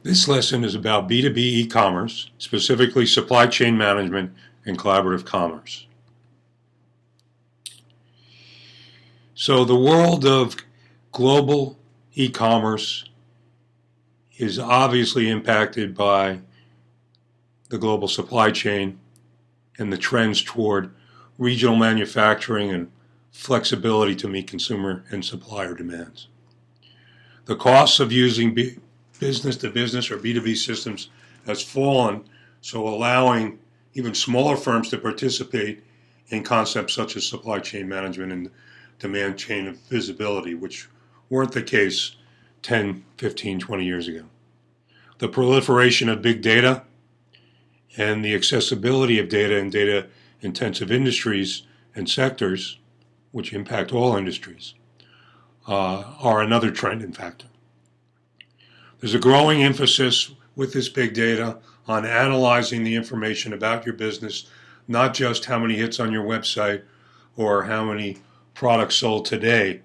This lesson is about B2B e-commerce, specifically supply chain management and collaborative commerce. So the world of global e-commerce is obviously impacted by the global supply chain and the trends toward regional manufacturing and flexibility to meet consumer and supplier demands. The costs of using business-to-business or B2B systems has fallen, so allowing even smaller firms to participate in concepts such as supply chain management and demand chain visibility, which weren't the case 10, 15, 20 years ago. The proliferation of big data and the accessibility of data in data-intensive industries and sectors, which impact all industries, are another trending factor. There's a growing emphasis with this big data on analyzing the information about your business, not just how many hits on your website or how many products sold today,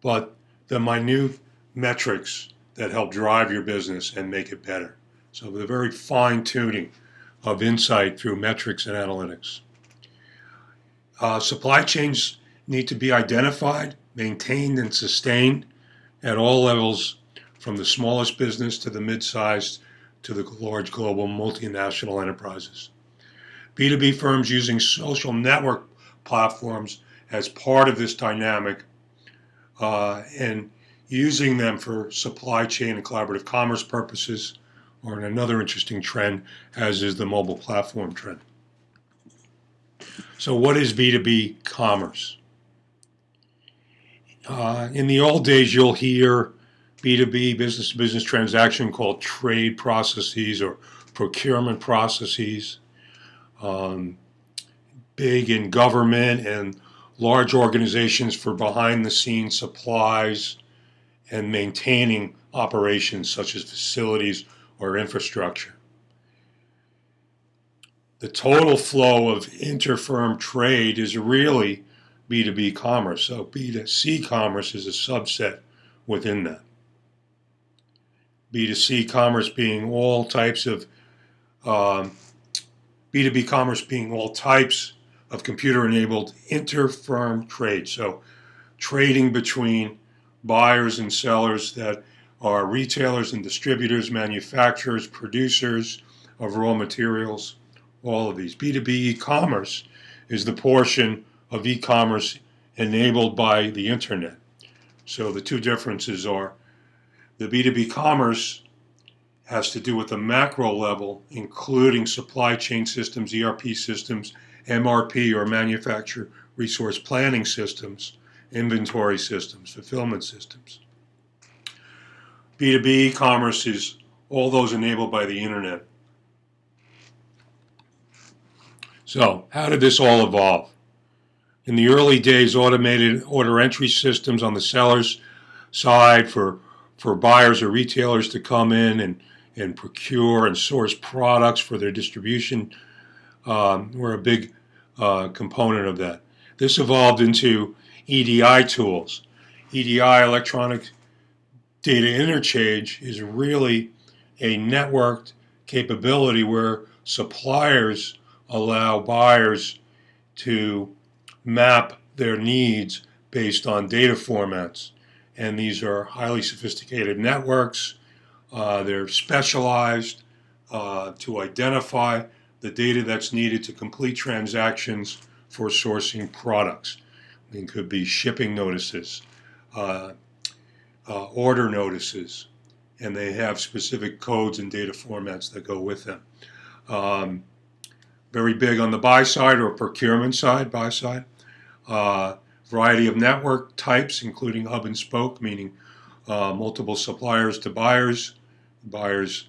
but the minute metrics that help drive your business and make it better. So the very fine-tuning of insight through metrics and analytics. Supply chains need to be identified, maintained, and sustained at all levels, from the smallest business to the mid-sized to the large global multinational enterprises. B2B firms using social network platforms as part of this dynamic and using them for supply chain and collaborative commerce purposes are another interesting trend, as is the mobile platform trend. So what is B2B commerce? In the old days, you'll hear B2B, business-to-business transaction called trade processes or procurement processes. Big in government and large organizations for behind-the-scenes supplies and maintaining operations such as facilities or infrastructure. The total flow of inter-firm trade is really B2B commerce, so B2C commerce is a subset within that. B2C commerce being all types of B2B commerce being all types of computer-enabled inter-firm trade. So trading between buyers and sellers that are retailers and distributors, manufacturers, producers of raw materials, all of these. B2B e-commerce is the portion of e-commerce enabled by the internet. So the two differences are the B2B commerce has to do with the macro level, including supply chain systems, ERP systems, MRP or manufacturer resource planning systems, inventory systems, fulfillment systems. B2B commerce is all those enabled by the internet. So, how did this all evolve? In the early days, automated order entry systems on the seller's side for buyers or retailers to come in and procure and source products for their distribution were a big component of that. This evolved into EDI tools. EDI, electronic data interchange, is really a networked capability where suppliers allow buyers to map their needs based on data formats. And these are highly sophisticated networks. They're specialized to identify the data that's needed to complete transactions for sourcing products. It could be shipping notices, order notices, and they have specific codes and data formats that go with them. Very big on the buy side or procurement side, buy side. Variety of network types, including hub and spoke, meaning multiple suppliers to buyers, buyers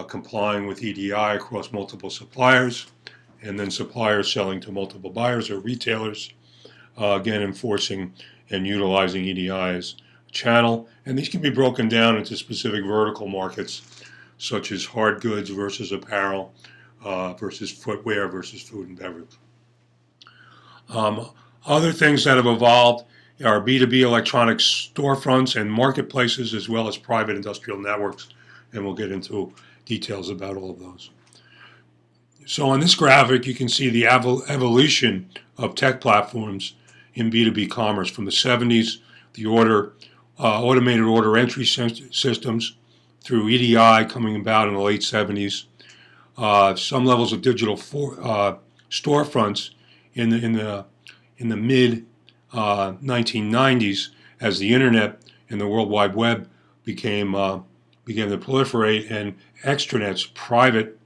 complying with EDI across multiple suppliers, and then suppliers selling to multiple buyers or retailers, again enforcing and utilizing EDI as a channel. And these can be broken down into specific vertical markets, such as hard goods versus apparel, versus footwear versus food and beverage. Other things that have evolved are B2B electronic storefronts and marketplaces, as well as private industrial networks and we'll get into details about all of those. So on this graphic, you can see the evolution of tech platforms in B2B commerce from the 70s, the automated order entry systems through EDI coming about in the late 70s, some levels of digital storefronts in the mid 1990s as the internet and the World Wide Web began to proliferate, and extranets, private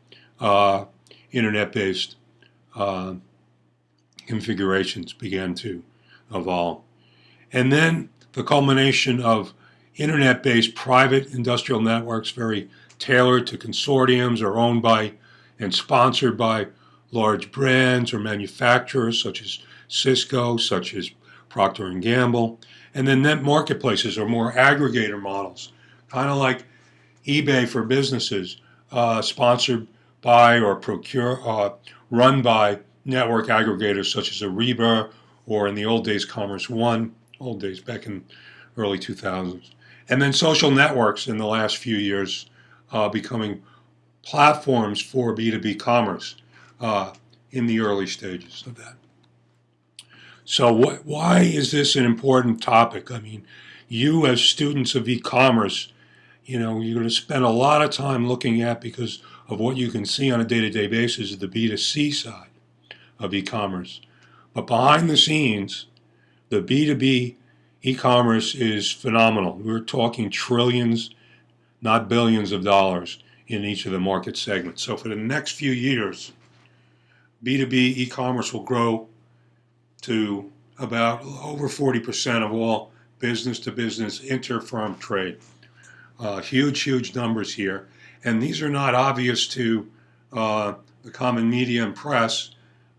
internet-based configurations began to evolve. And then the culmination of internet-based private industrial networks, very tailored to consortiums or owned by and sponsored by large brands or manufacturers such as Cisco, such as Procter & Gamble. And then net marketplaces or more aggregator models, kind of like eBay for businesses, sponsored by or run by network aggregators such as Ariba, or in the old days, Commerce One, old days back in early 2000s. And then social networks in the last few years becoming platforms for B2B commerce in the early stages of that. So why is this an important topic? I mean, you as students of e-commerce, you're going to spend a lot of time looking at, because of what you can see on a day-to-day basis, is the B2C side of e-commerce. But behind the scenes, the B2B e-commerce is phenomenal. We're talking trillions, not billions of dollars in each of the market segments. So for the next few years, B2B e-commerce will grow to about over 40% of all business-to-business inter-firm trade. Huge numbers here. And these are not obvious to the common media and press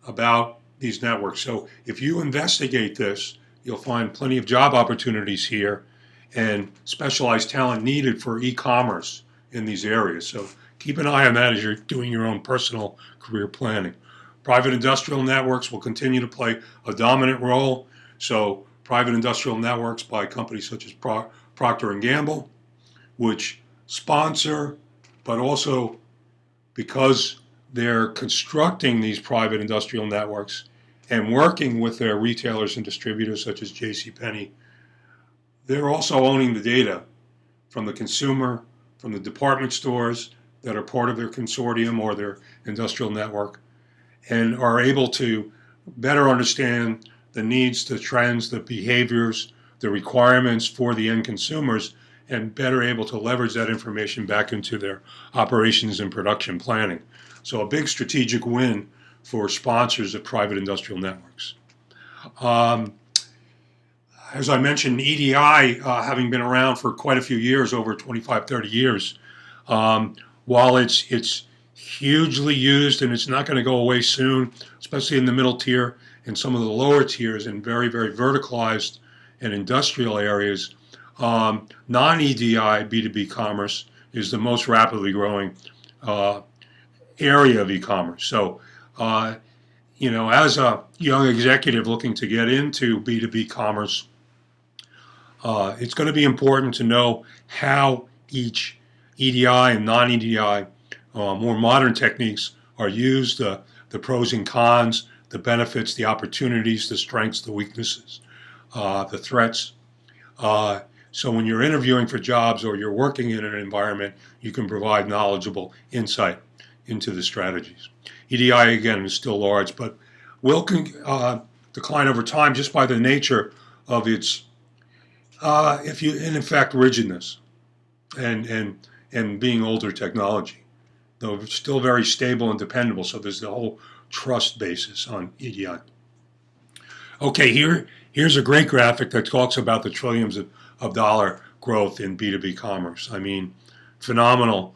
about these networks. So if you investigate this, you'll find plenty of job opportunities here and specialized talent needed for e-commerce in these areas. So keep an eye on that as you're doing your own personal career planning. Private industrial networks will continue to play a dominant role. So private industrial networks by companies such as Procter & Gamble, which sponsor, but also because they're constructing these private industrial networks and working with their retailers and distributors such as JCPenney, they're also owning the data from the consumer, from the department stores that are part of their consortium or their industrial network, and are able to better understand the needs, the trends, the behaviors, the requirements for the end consumers, and better able to leverage that information back into their operations and production planning. So a big strategic win for sponsors of private industrial networks. As I mentioned, EDI, having been around for quite a few years, over 25, 30 years, while it's hugely used and it's not going to go away soon, especially in the middle tier and some of the lower tiers in very verticalized and industrial areas, non-EDI B2B commerce is the most rapidly growing area of e-commerce. So, as a young executive looking to get into B2B commerce, it's going to be important to know how each EDI and non-EDI more modern techniques are used, the pros and cons, the benefits, the opportunities, the strengths, the weaknesses, the threats. So when you're interviewing for jobs or you're working in an environment, you can provide knowledgeable insight into the strategies. EDI, again, is still large, but will decline over time just by the nature of its, in effect, rigidness and being older technology, though it's still very stable and dependable. So there's the whole trust basis on EDI. Okay, here's a great graphic that talks about the trillions of dollar growth in B2B commerce. I mean, phenomenal.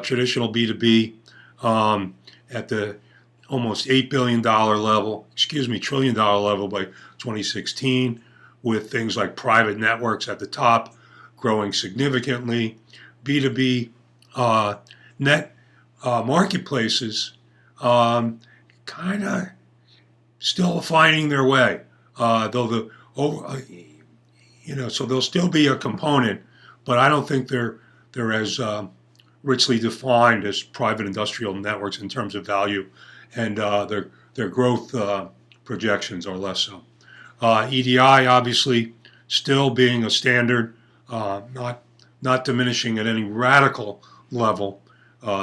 Traditional B2B at the almost $8 billion level, trillion dollar level by 2016, with things like private networks at the top growing significantly. B2B net marketplaces kind of still finding their way, though so they'll still be a component, but I don't think they're as richly defined as private industrial networks in terms of value, and their growth projections are less so. EDI obviously still being a standard, not diminishing at any radical level,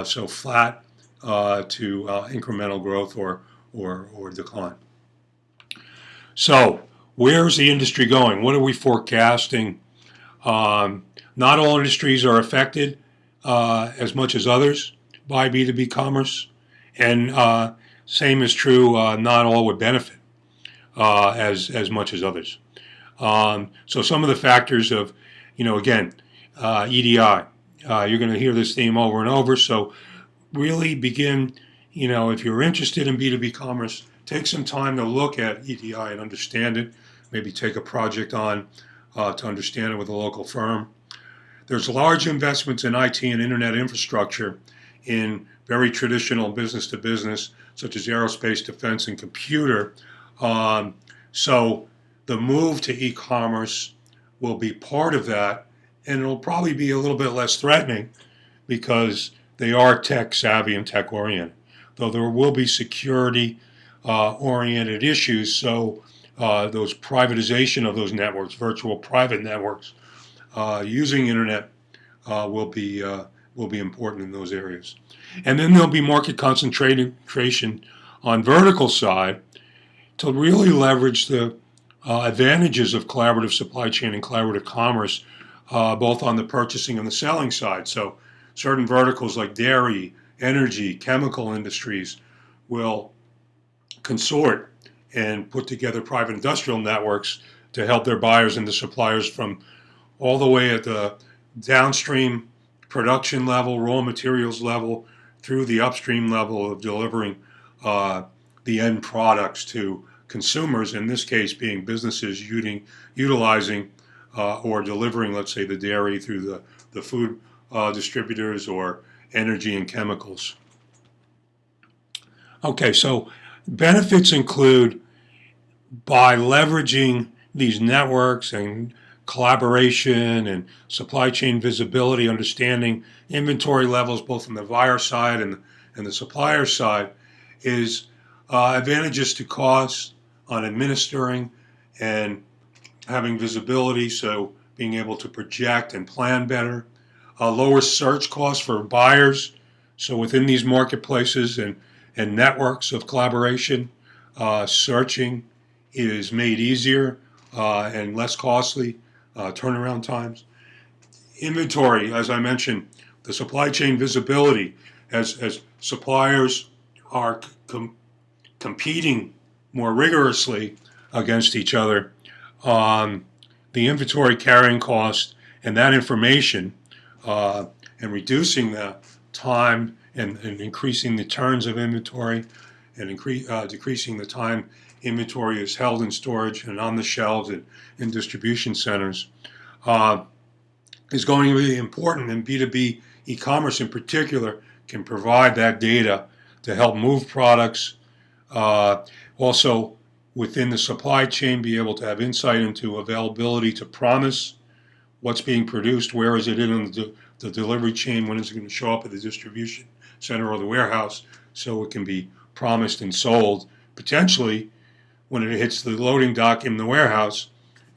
so flat to incremental growth or decline. So where's the industry going? What are we forecasting? Not all industries are affected as much as others by B2B commerce, and same is true. Not all would benefit as much as others. So some of the factors of, again, EDI. You're going to hear this theme over and over. So really begin, if you're interested in B2B commerce, take some time to look at EDI and understand it. Maybe take a project on to understand it with a local firm. There's large investments in IT and internet infrastructure in very traditional business to business, such as aerospace, defense, and computer. So the move to e-commerce will be part of that, and it'll probably be a little bit less threatening because they are tech savvy and tech oriented, though there will be security oriented issues. So those privatization of those networks, virtual private networks, using internet will be important in those areas. And then there'll be market concentration on vertical side to really leverage the advantages of collaborative supply chain and collaborative commerce, both on the purchasing and the selling side. So certain verticals like dairy, energy, chemical industries will consort and put together private industrial networks to help their buyers and the suppliers from all the way at the downstream production level, raw materials level, through the upstream level of delivering the end products to consumers, in this case being businesses utilizing or delivering, let's say, the dairy through the food distributors or energy and chemicals. Okay, so benefits include, by leveraging these networks and collaboration and supply chain visibility, understanding inventory levels both on the buyer side and the supplier side, is advantages to cost on administering and having visibility, so being able to project and plan better. Lower search costs for buyers, so within these marketplaces and networks of collaboration, searching is made easier and less costly, turnaround times. Inventory, as I mentioned, the supply chain visibility, as suppliers are competing more rigorously against each other, the inventory carrying cost and that information, and reducing the time and increasing the turns of inventory and decreasing the time inventory is held in storage and on the shelves and in distribution centers, is going to be important. And B2B e-commerce in particular can provide that data to help move products. Also, within the supply chain, be able to have insight into availability to promise what's being produced, where is it in the delivery chain, when is it going to show up at the distribution center or the warehouse, so it can be promised and sold potentially when it hits the loading dock in the warehouse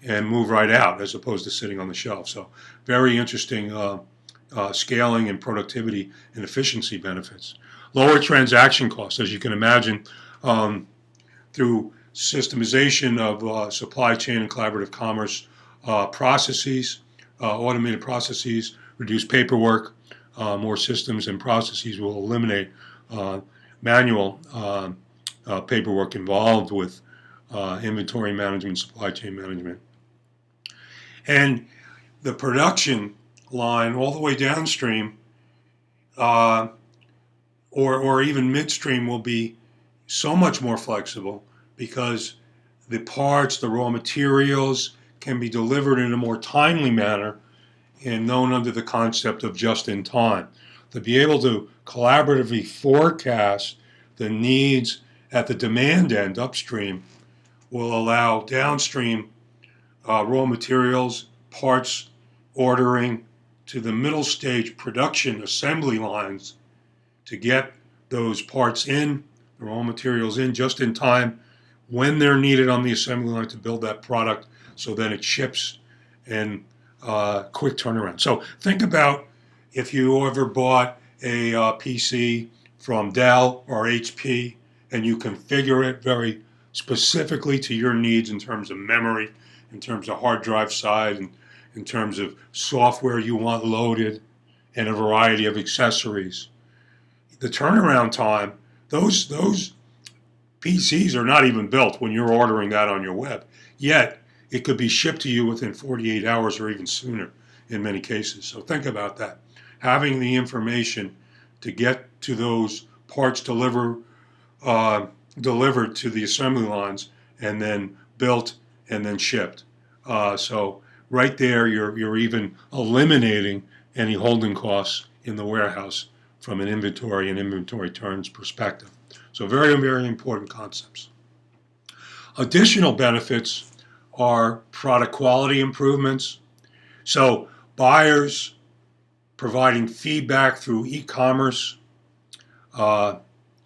and move right out, as opposed to sitting on the shelf. So very interesting scaling and productivity and efficiency benefits. Lower transaction costs, as you can imagine, through systemization of supply chain and collaborative commerce processes, automated processes, reduce paperwork. More systems and processes will eliminate manual paperwork involved with inventory management, supply chain management. And the production line all the way downstream or even midstream will be so much more flexible because the parts, the raw materials can be delivered in a more timely manner and known under the concept of just in time. To be able to collaboratively forecast the needs at the demand end upstream will allow downstream raw materials, parts ordering to the middle stage production assembly lines to get those parts in, the raw materials in just in time when they're needed on the assembly line to build that product, so then it ships and quick turnaround. So think about if you ever bought a PC from Dell or HP and you configure it very specifically to your needs in terms of memory, in terms of hard drive size, and in terms of software you want loaded, and a variety of accessories. The turnaround time, those PCs are not even built when you're ordering that on your web. Yet, it could be shipped to you within 48 hours or even sooner in many cases. So think about that. Having the information to get to those parts delivered to the assembly lines and then built and then shipped. So right there, you're even eliminating any holding costs in the warehouse from an inventory and inventory turns perspective. So very, very important concepts. Additional benefits are product quality improvements. So buyers providing feedback through e-commerce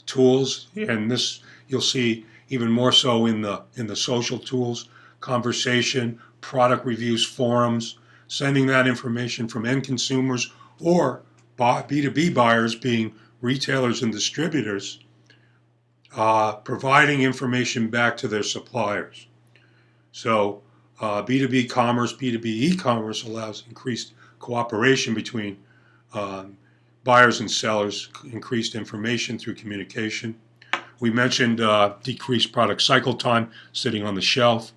tools, and this you'll see even more so in the social tools, conversation, product reviews, forums, sending that information from end consumers or B2B buyers being retailers and distributors, providing information back to their suppliers. So B2B commerce, B2B e-commerce allows increased cooperation between buyers and sellers, increased information through communication. We mentioned decreased product cycle time, sitting on the shelf,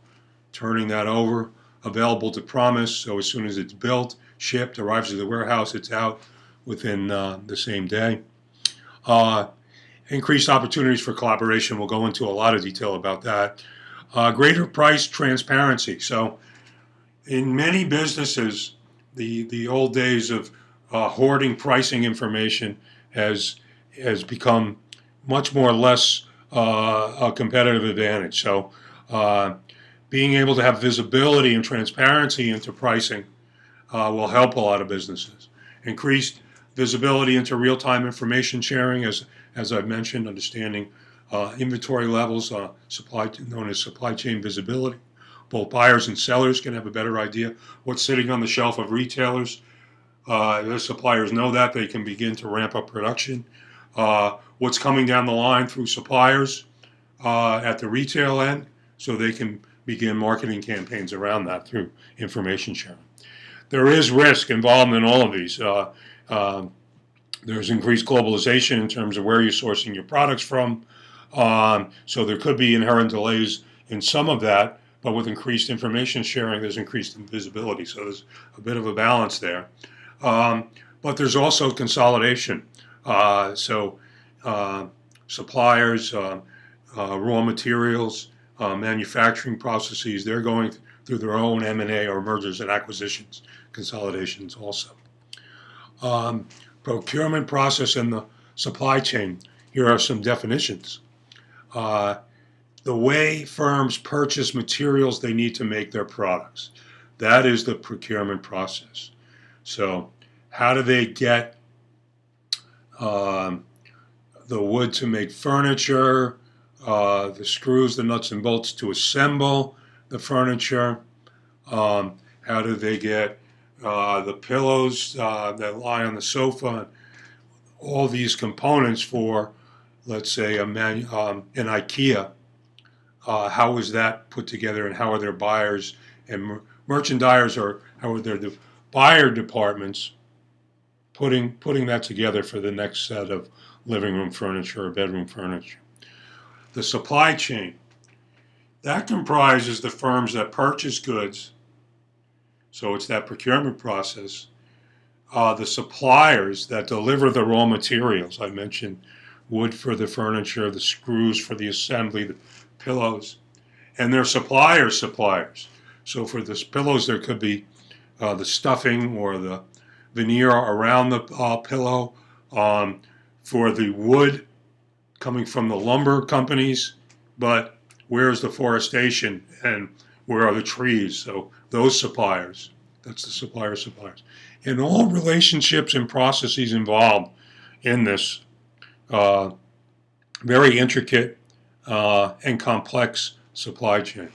turning that over, available to promise, so as soon as it's built, shipped, arrives at the warehouse, it's out within the same day. Increased opportunities for collaboration. We'll go into a lot of detail about that. Greater price transparency. So in many businesses, the old days of hoarding pricing information has become much more less a competitive advantage. So being able to have visibility and transparency into pricing will help a lot of businesses. Increased visibility into real-time information sharing, as I've mentioned, understanding inventory levels, known as supply chain visibility. Both buyers and sellers can have a better idea what's sitting on the shelf of retailers. Their suppliers know that. They can begin to ramp up production. What's coming down the line through suppliers at the retail end, so they can begin marketing campaigns around that through information sharing. There is risk involved in all of these. There's increased globalization in terms of where you're sourcing your products from. So there could be inherent delays in some of that, but with increased information sharing, there's increased visibility. So there's a bit of a balance there. But there's also consolidation. Suppliers, raw materials, manufacturing processes, they're going through their own M&A or mergers and acquisitions, consolidations also. Procurement process and the supply chain. Here are some definitions. The way firms purchase materials they need to make their products. That is the procurement process. So how do they get the wood to make furniture, the screws, the nuts and bolts to assemble the furniture? How do they get the pillows that lie on the sofa? All these components for, let's say, an IKEA. How is that put together, and how are their buyers and merchandisers, or how are their buyer departments putting that together for the next set of living room furniture or bedroom furniture? The supply chain. That comprises the firms that purchase goods, so it's that procurement process. The suppliers that deliver the raw materials. I mentioned wood for the furniture, the screws for the assembly, the pillows, and their suppliers. So for the pillows, there could be the stuffing or the veneer around the pillow. For the wood, coming from the lumber companies, but where's the forestation and where are the trees? So those suppliers, that's the suppliers. and all relationships and processes involved in this uh, very intricate and complex supply chain.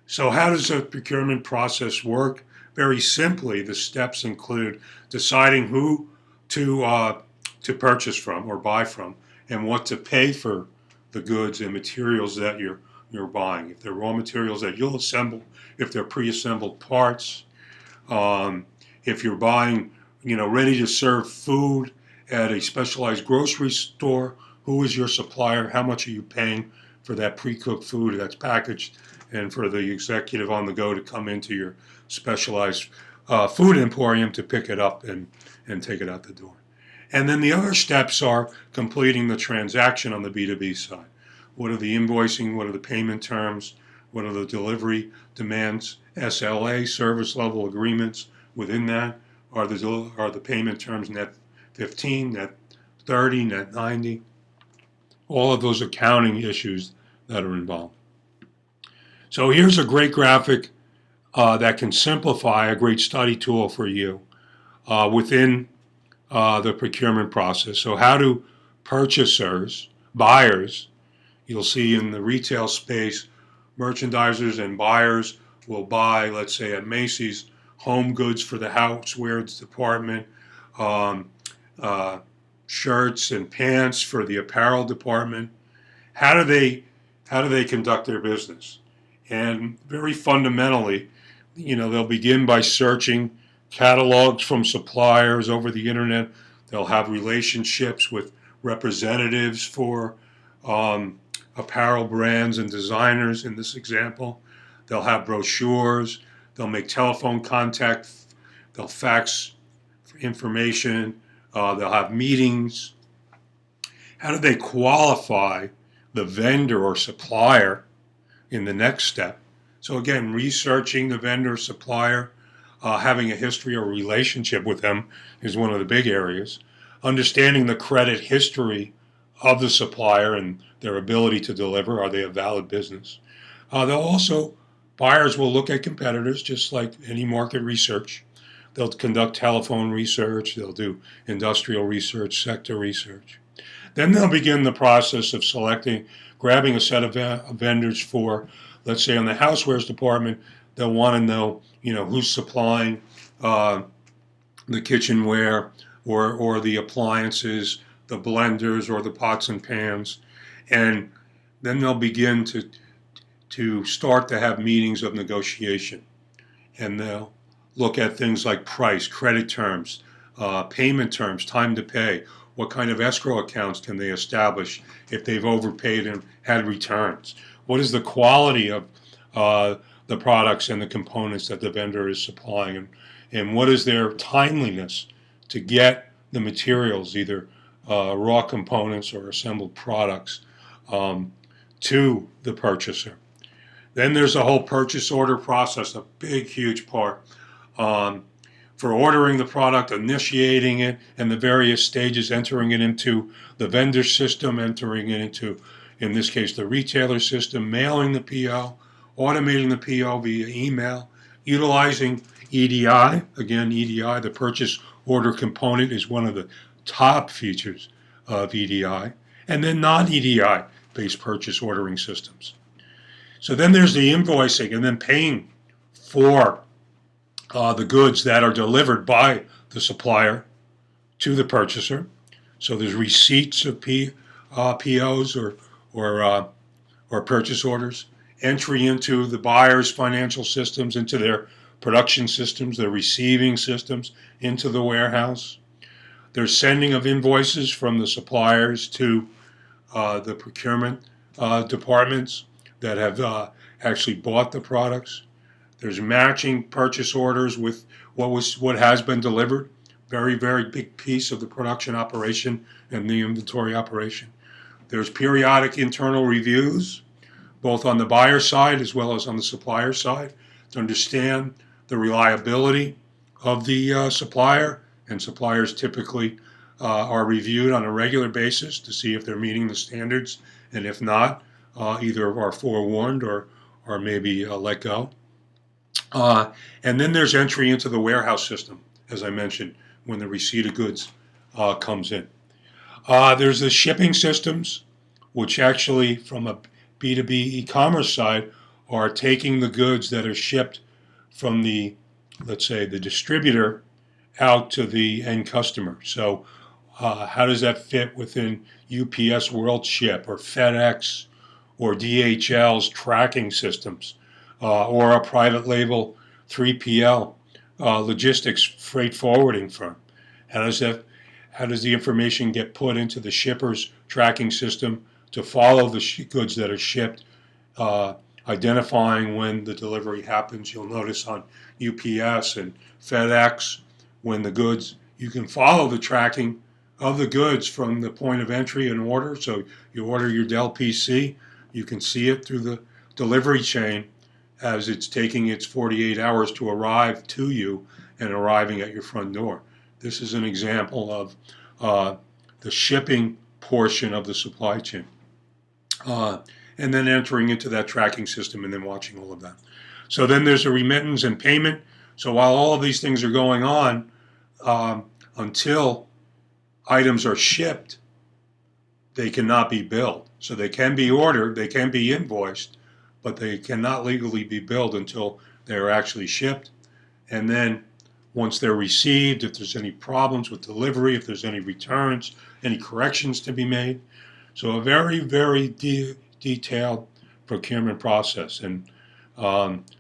So how does the procurement process work? Very simply, the steps include deciding who to purchase from or buy from, and what to pay for the goods and materials that you're buying. If they're raw materials that you'll assemble, if they're pre-assembled parts, if you're buying, ready to serve food at a specialized grocery store, who is your supplier? How much are you paying for that pre-cooked food that's packaged, and for the executive on the go to come into your specialized food emporium to pick it up and take it out the door? And then the other steps are completing the transaction on the B2B side. What are the invoicing? What are the payment terms? What are the delivery demands? SLA, service level agreements. Within that are the payment terms net 15, net 30, net 90. All of those accounting issues that are involved. So here's a great graphic that can simplify a great study tool for you within the procurement process. So how do buyers, you'll see in the retail space, merchandisers and buyers will buy, let's say at Macy's, home goods for the housewares department, um, shirts and pants for the apparel department. How do they conduct their business? And very fundamentally, they'll begin by searching catalogs from suppliers over the internet. They'll have relationships with representatives for apparel brands and designers in this example. They'll have brochures. They'll make telephone contact. They'll fax information. They'll have meetings. How do they qualify the vendor or supplier in the next step? So again, researching the vendor or supplier, having a history or relationship with them is one of the big areas. Understanding the credit history of the supplier and their ability to deliver. Are they a valid business? Buyers will look at competitors just like any market research. They'll conduct telephone research. They'll do industrial research, sector research. Then they'll begin the process of grabbing a set of vendors for, let's say on the housewares department, they'll want to know, who's supplying the kitchenware or the appliances, the blenders or the pots and pans. And then they'll begin to start to have meetings of negotiation. And they'll look at things like price, credit terms, payment terms, time to pay. What kind of escrow accounts can they establish if they've overpaid and had returns? What is the quality of the products and the components that the vendor is supplying? And what is their timeliness to get the materials, either raw components or assembled products, to the purchaser? Then there's a whole purchase order process, a big, huge part. For ordering the product, initiating it, and the various stages, entering it into the vendor system, entering it into, in this case, the retailer system, mailing the PO, automating the PO via email, utilizing EDI. Again, EDI, the purchase order component, is one of the top features of EDI. And then non-EDI based purchase ordering systems. So then there's the invoicing and then paying for the goods that are delivered by the supplier to the purchaser. So there's receipts of POs or purchase orders, entry into the buyer's financial systems, into their production systems, their receiving systems, into the warehouse. There's sending of invoices from the suppliers to the procurement departments that have actually bought the products. There's matching purchase orders with what has been delivered. Very, very big piece of the production operation and the inventory operation. There's periodic internal reviews, both on the buyer side as well as on the supplier side, to understand the reliability of the supplier. And suppliers typically are reviewed on a regular basis to see if they're meeting the standards, and if not, either are forewarned or maybe let go. And then there's entry into the warehouse system as I mentioned, when the receipt of goods comes in. There's the shipping systems, which actually, from a B2B e-commerce side, are taking the goods that are shipped from the, let's say, the distributor out to the end customer. So how does that fit within UPS World Ship or FedEx or DHL's tracking systems or a private label 3PL logistics freight forwarding firm? How does the information get put into the shipper's tracking system to follow the goods that are shipped, identifying when the delivery happens? You'll notice on UPS and FedEx, when the goods, you can follow the tracking of the goods from the point of entry and order. So you order your Dell PC, you can see it through the delivery chain as it's taking its 48 hours to arrive to you and arriving at your front door. This is an example of the shipping portion of the supply chain. And then entering into that tracking system and then watching all of that. So then there's a remittance and payment. So while all of these things are going on, until items are shipped, they cannot be billed. So they can be ordered, they can be invoiced, but they cannot legally be billed until they're actually shipped. And then once they're received, if there's any problems with delivery, if there's any returns, any corrections to be made. So a very, very detailed procurement process. And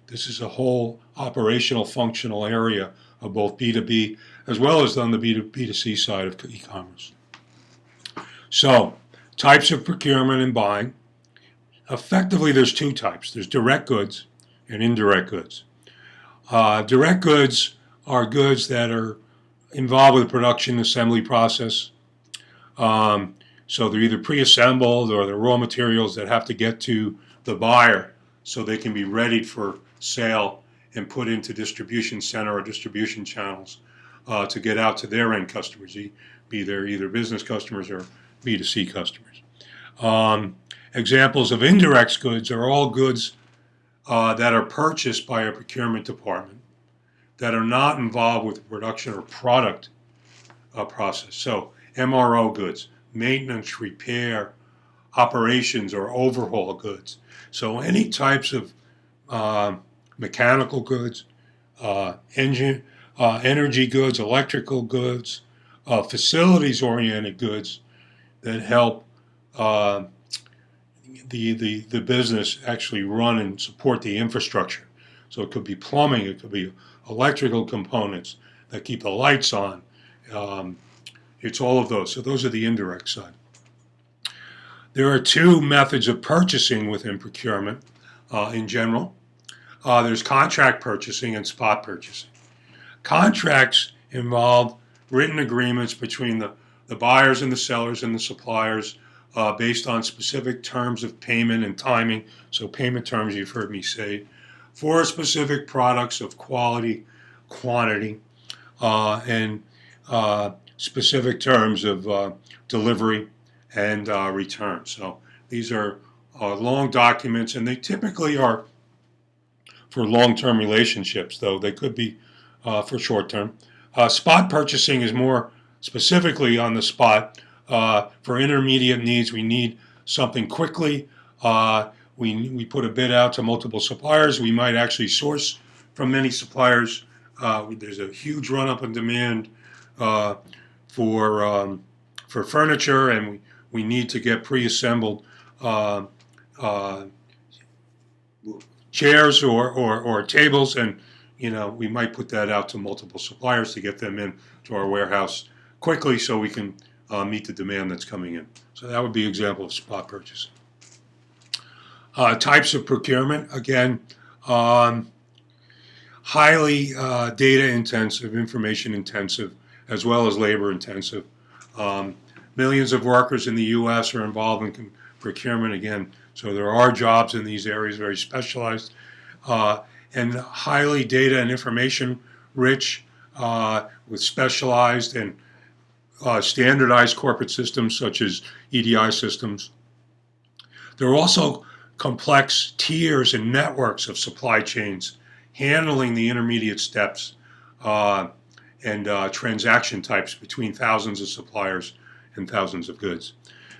this is a whole operational functional area of both B2B as well as on the B2C side of e-commerce. So types of procurement and buying. Effectively, there's two types. There's direct goods and indirect goods. Direct goods are goods that are involved with the production assembly process. So they're either pre-assembled or they're raw materials that have to get to the buyer so they can be readied for sale and put into distribution center or distribution channels to get out to their end customers, be they either business customers or B2C customers. Examples of indirect goods are all goods that are purchased by a procurement department that are not involved with the production or product process. So MRO goods, maintenance, repair, operations, or overhaul goods. So any types of mechanical goods, energy goods, electrical goods, facilities-oriented goods that help the business actually run and support the infrastructure. So it could be plumbing, it could be electrical components that keep the lights on. It's all of those. So those are the indirect side. There are two methods of purchasing within procurement in general. There's contract purchasing and spot purchasing. Contracts involve written agreements between the buyers and the sellers and the suppliers based on specific terms of payment and timing. So payment terms, you've heard me say, for specific products of quality, quantity, and specific terms of delivery and return. So these are long documents, and they typically are for long-term relationships, though they could be for short-term. Spot purchasing is more specifically on the spot. For intermediate needs, we need something quickly. We put a bid out to multiple suppliers. We might actually source from many suppliers. There's a huge run-up in demand for furniture, and we need to get pre-assembled chairs or tables, and we might put that out to multiple suppliers to get them in to our warehouse quickly so we can meet the demand that's coming in. So that would be an example of spot purchasing. Types of procurement, again, highly data intensive, information intensive, as well as labor intensive. Millions of workers in the U.S. are involved in procurement again, so there are jobs in these areas, very specialized, and highly data and information rich with specialized and standardized corporate systems such as EDI systems. There are also complex tiers and networks of supply chains handling the intermediate steps and transaction types between thousands of suppliers and thousands of goods.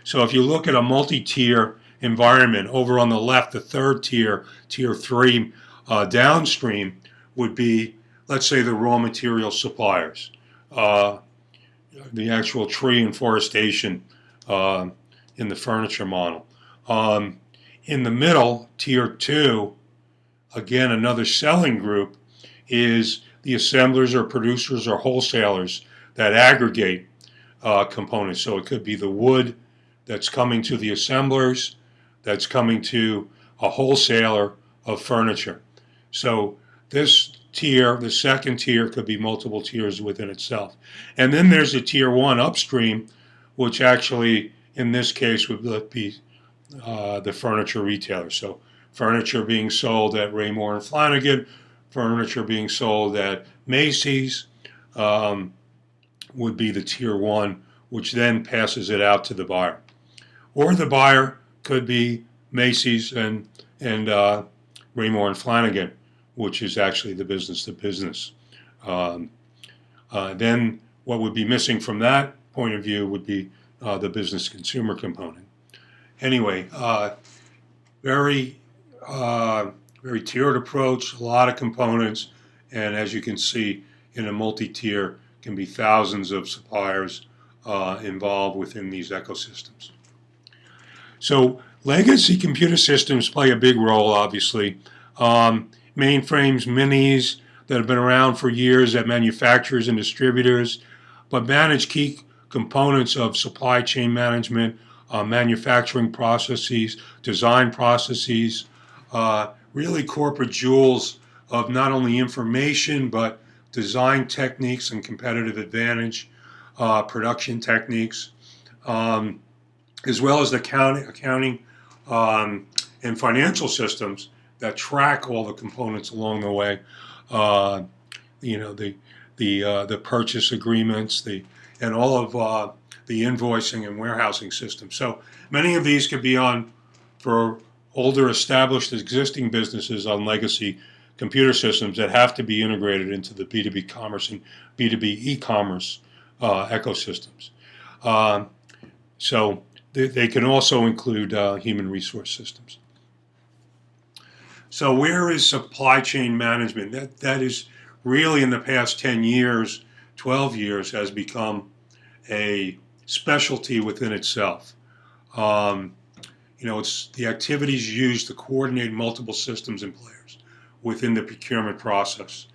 So if you look at a multi-tier environment, over on the left, the third tier, tier 3 downstream, would be, let's say, the raw material suppliers, the actual tree and forestation in the furniture model. In the middle, tier 2, again, another selling group, is the assemblers or producers or wholesalers that aggregate components. So it could be the wood that's coming to the assemblers, that's coming to a wholesaler of furniture. So this tier, the second tier, could be multiple tiers within itself. And then there's a tier 1 upstream, which actually, in this case, would be the furniture retailer. So furniture being sold at Raymore and Flanagan, furniture being sold at Macy's, would be the tier 1, which then passes it out to the buyer. Or the buyer could be Macy's and Raymore and Flanagan, which is actually the business to business. Then what would be missing from that point of view would be the business consumer component. Anyway, very tiered approach, a lot of components, and as you can see, in a multi-tier can be thousands of suppliers involved within these ecosystems. So legacy computer systems play a big role, obviously. Mainframes, minis that have been around for years at manufacturers and distributors, but manage key components of supply chain management, manufacturing processes, design processes, really corporate jewels of not only information, but design techniques and competitive advantage, production techniques, as well as the accounting and financial systems that track all the components along the way. The purchase agreements, and all of the invoicing and warehousing systems. So many of these could be on for older, established, existing businesses on legacy computer systems that have to be integrated into the B2B commerce and B2B e-commerce ecosystems. So they can also include human resource systems. So where is supply chain management? That is really, in the past 10 years, 12 years, has become a specialty within itself. It's the activities used to coordinate multiple systems and players within the procurement process.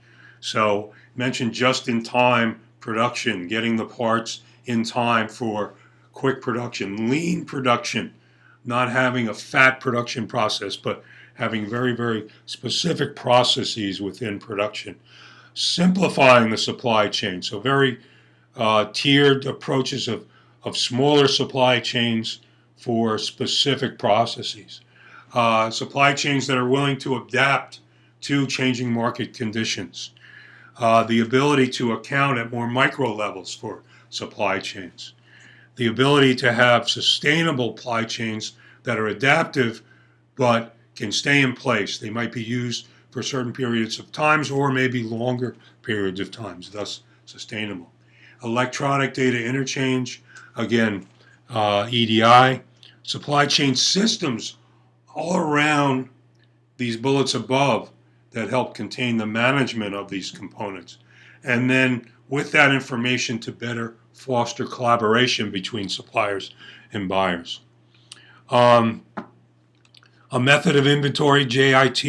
So mentioned just-in-time production, getting the parts in time for quick production, lean production, not having a fat production process, but having very, very specific processes within production. Simplifying the supply chain, so very tiered approaches of smaller supply chains for specific processes. Supply chains that are willing to adapt to changing market conditions. The ability to account at more micro levels for supply chains. The ability to have sustainable supply chains that are adaptive but can stay in place. They might be used for certain periods of times or maybe longer periods of times, thus sustainable. Electronic data interchange, again, EDI, supply chain systems all around these bullets above that help contain the management of these components. And then with that information to better foster collaboration between suppliers and buyers. A method of inventory, JIT,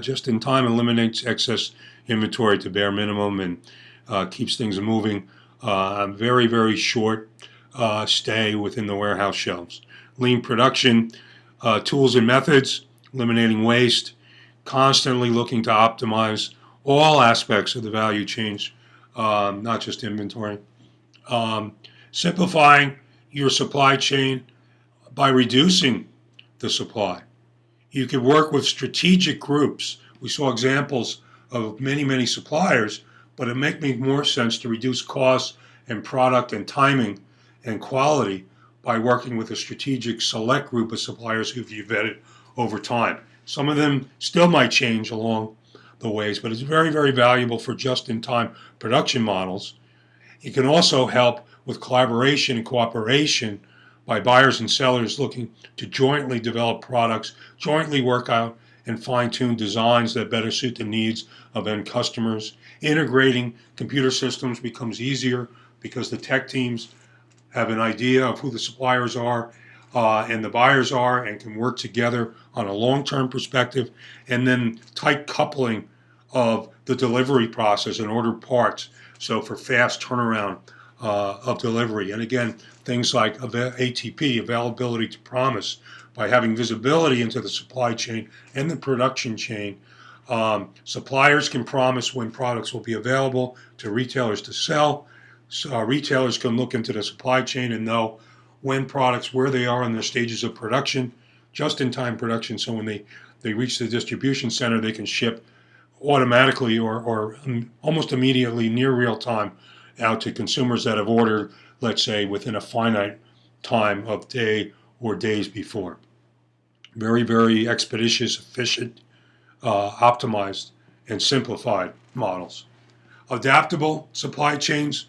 just in time, eliminates excess inventory to bare minimum and keeps things moving. Very, very short stay within the warehouse shelves. Lean production, tools and methods, eliminating waste, constantly looking to optimize all aspects of the value chain, not just inventory. Simplifying your supply chain by reducing the supply. You could work with strategic groups. We saw examples of many, many suppliers, but it makes more sense to reduce costs and product and timing and quality by working with a strategic select group of suppliers who you've vetted over time. Some of them still might change along the ways, but it's very, very valuable for just-in-time production models It can also help with collaboration and cooperation by buyers and sellers looking to jointly develop products, jointly work out and fine-tune designs that better suit the needs of end customers. Integrating computer systems becomes easier because the tech teams have an idea of who the suppliers are and the buyers are and can work together on a long-term perspective. And then tight coupling of the delivery process and order parts, so for fast turnaround of delivery. And again, things like ATP, availability to promise, by having visibility into the supply chain and the production chain. Suppliers can promise when products will be available to retailers to sell. So, retailers can look into the supply chain and know when products, where they are in their stages of production, just-in-time production. So when they reach the distribution center, they can ship automatically or almost immediately, near real time, out to consumers that have ordered, let's say, within a finite time of day or days before. Very, very expeditious, efficient, optimized, and simplified models. Adaptable supply chains.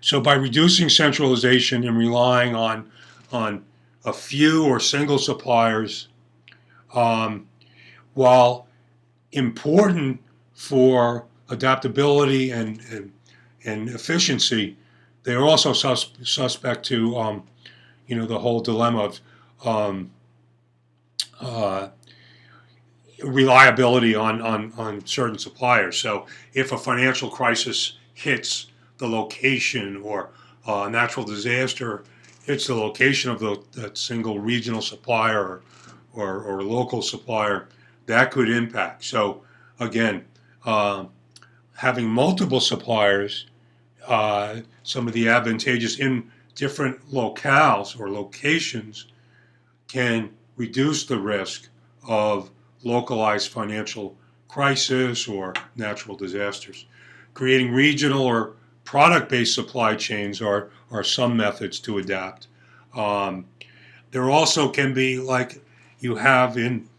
So by reducing centralization and relying on a few or single suppliers, while important for adaptability and efficiency, they are also suspect to the whole dilemma of reliability on certain suppliers. So if a financial crisis hits the location or a natural disaster hits the location of that single regional supplier or local supplier, that could impact. So again, having multiple suppliers, some of the advantageous in different locales or locations can reduce the risk of localized financial crisis or natural disasters. Creating regional or product-based supply chains are some methods to adapt. There also can be, like you have in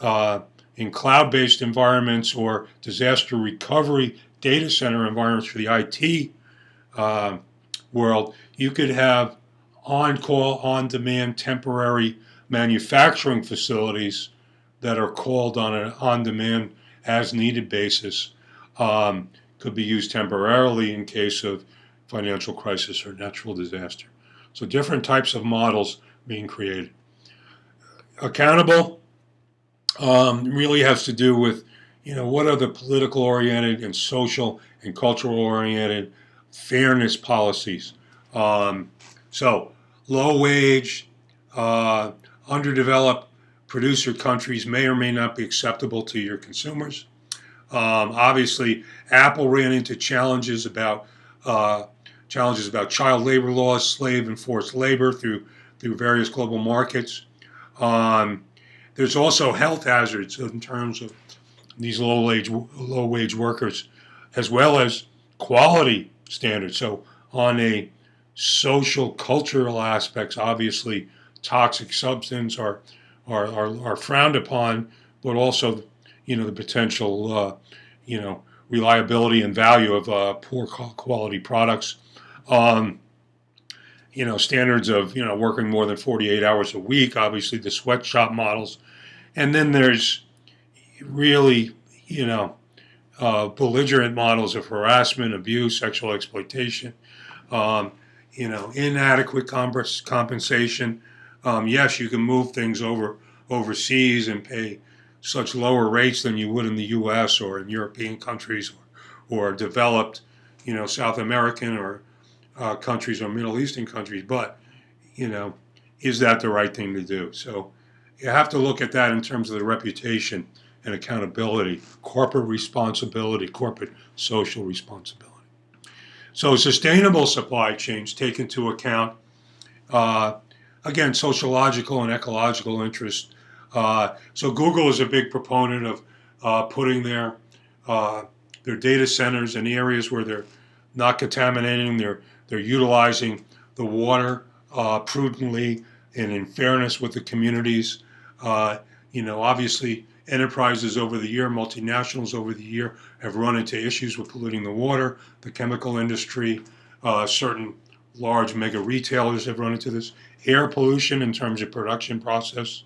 cloud-based environments or disaster recovery data center environments for the IT world, you could have on-call, on-demand, temporary manufacturing facilities that are called on an on-demand, as-needed basis. Could be used temporarily in case of financial crisis or natural disaster. So different types of models being created. Accountable really has to do with, what are the political oriented and social and cultural oriented fairness policies. So low wage, underdeveloped producer countries may or may not be acceptable to your consumers. Obviously, Apple ran into challenges about child labor laws, slave and forced labor through various global markets. There's also health hazards in terms of these low wage workers, as well as quality standards. So on a social cultural aspects, obviously toxic substances are frowned upon, but also the potential reliability and value of poor quality products. Standards of working more than 48 hours a week, obviously the sweatshop models, and then there's really belligerent models of harassment, abuse, sexual exploitation, inadequate compensation. Yes, you can move things overseas and pay such lower rates than you would in the U.S. or in European countries or developed, South American or countries or Middle Eastern countries. But, is that the right thing to do? So you have to look at that in terms of the reputation and accountability, corporate responsibility, corporate social responsibility. So sustainable supply chains take into account, again, sociological and ecological interests. So Google is a big proponent of putting their data centers in areas where they're not contaminating. They're utilizing the water prudently and in fairness with the communities. Obviously, enterprises over the year, multinationals over the year, have run into issues with polluting the water. The chemical industry Certain large mega retailers have run into this. Air pollution in terms of production process.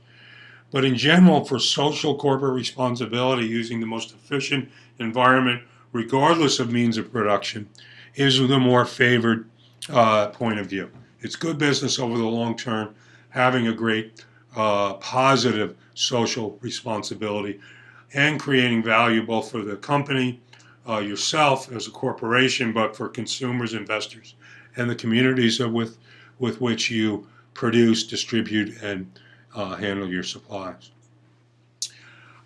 But in general, for social corporate responsibility, using the most efficient environment, regardless of means of production, is the more favored point of view. It's good business over the long term, having a great positive social responsibility and creating value both for the company, yourself as a corporation, but for consumers, investors, and the communities with which you produce, distribute, and handle your supplies.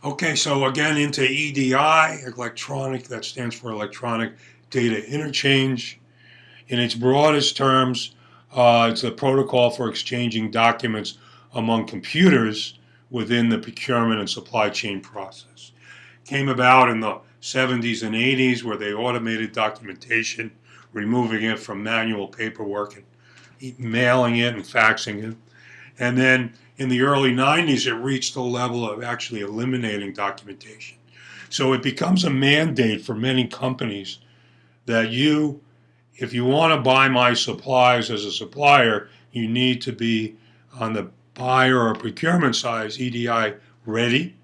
Okay, so again into EDI, electronic, that stands for electronic data interchange. In its broadest terms, it's a protocol for exchanging documents among computers within the procurement and supply chain process. Came about in the 70s and 80s where they automated documentation, removing it from manual paperwork and mailing it and faxing it. And then in the early 90s, it reached the level of actually eliminating documentation. So it becomes a mandate for many companies that if you want to buy my supplies as a supplier, you need to be on the buyer or procurement side, EDI ready,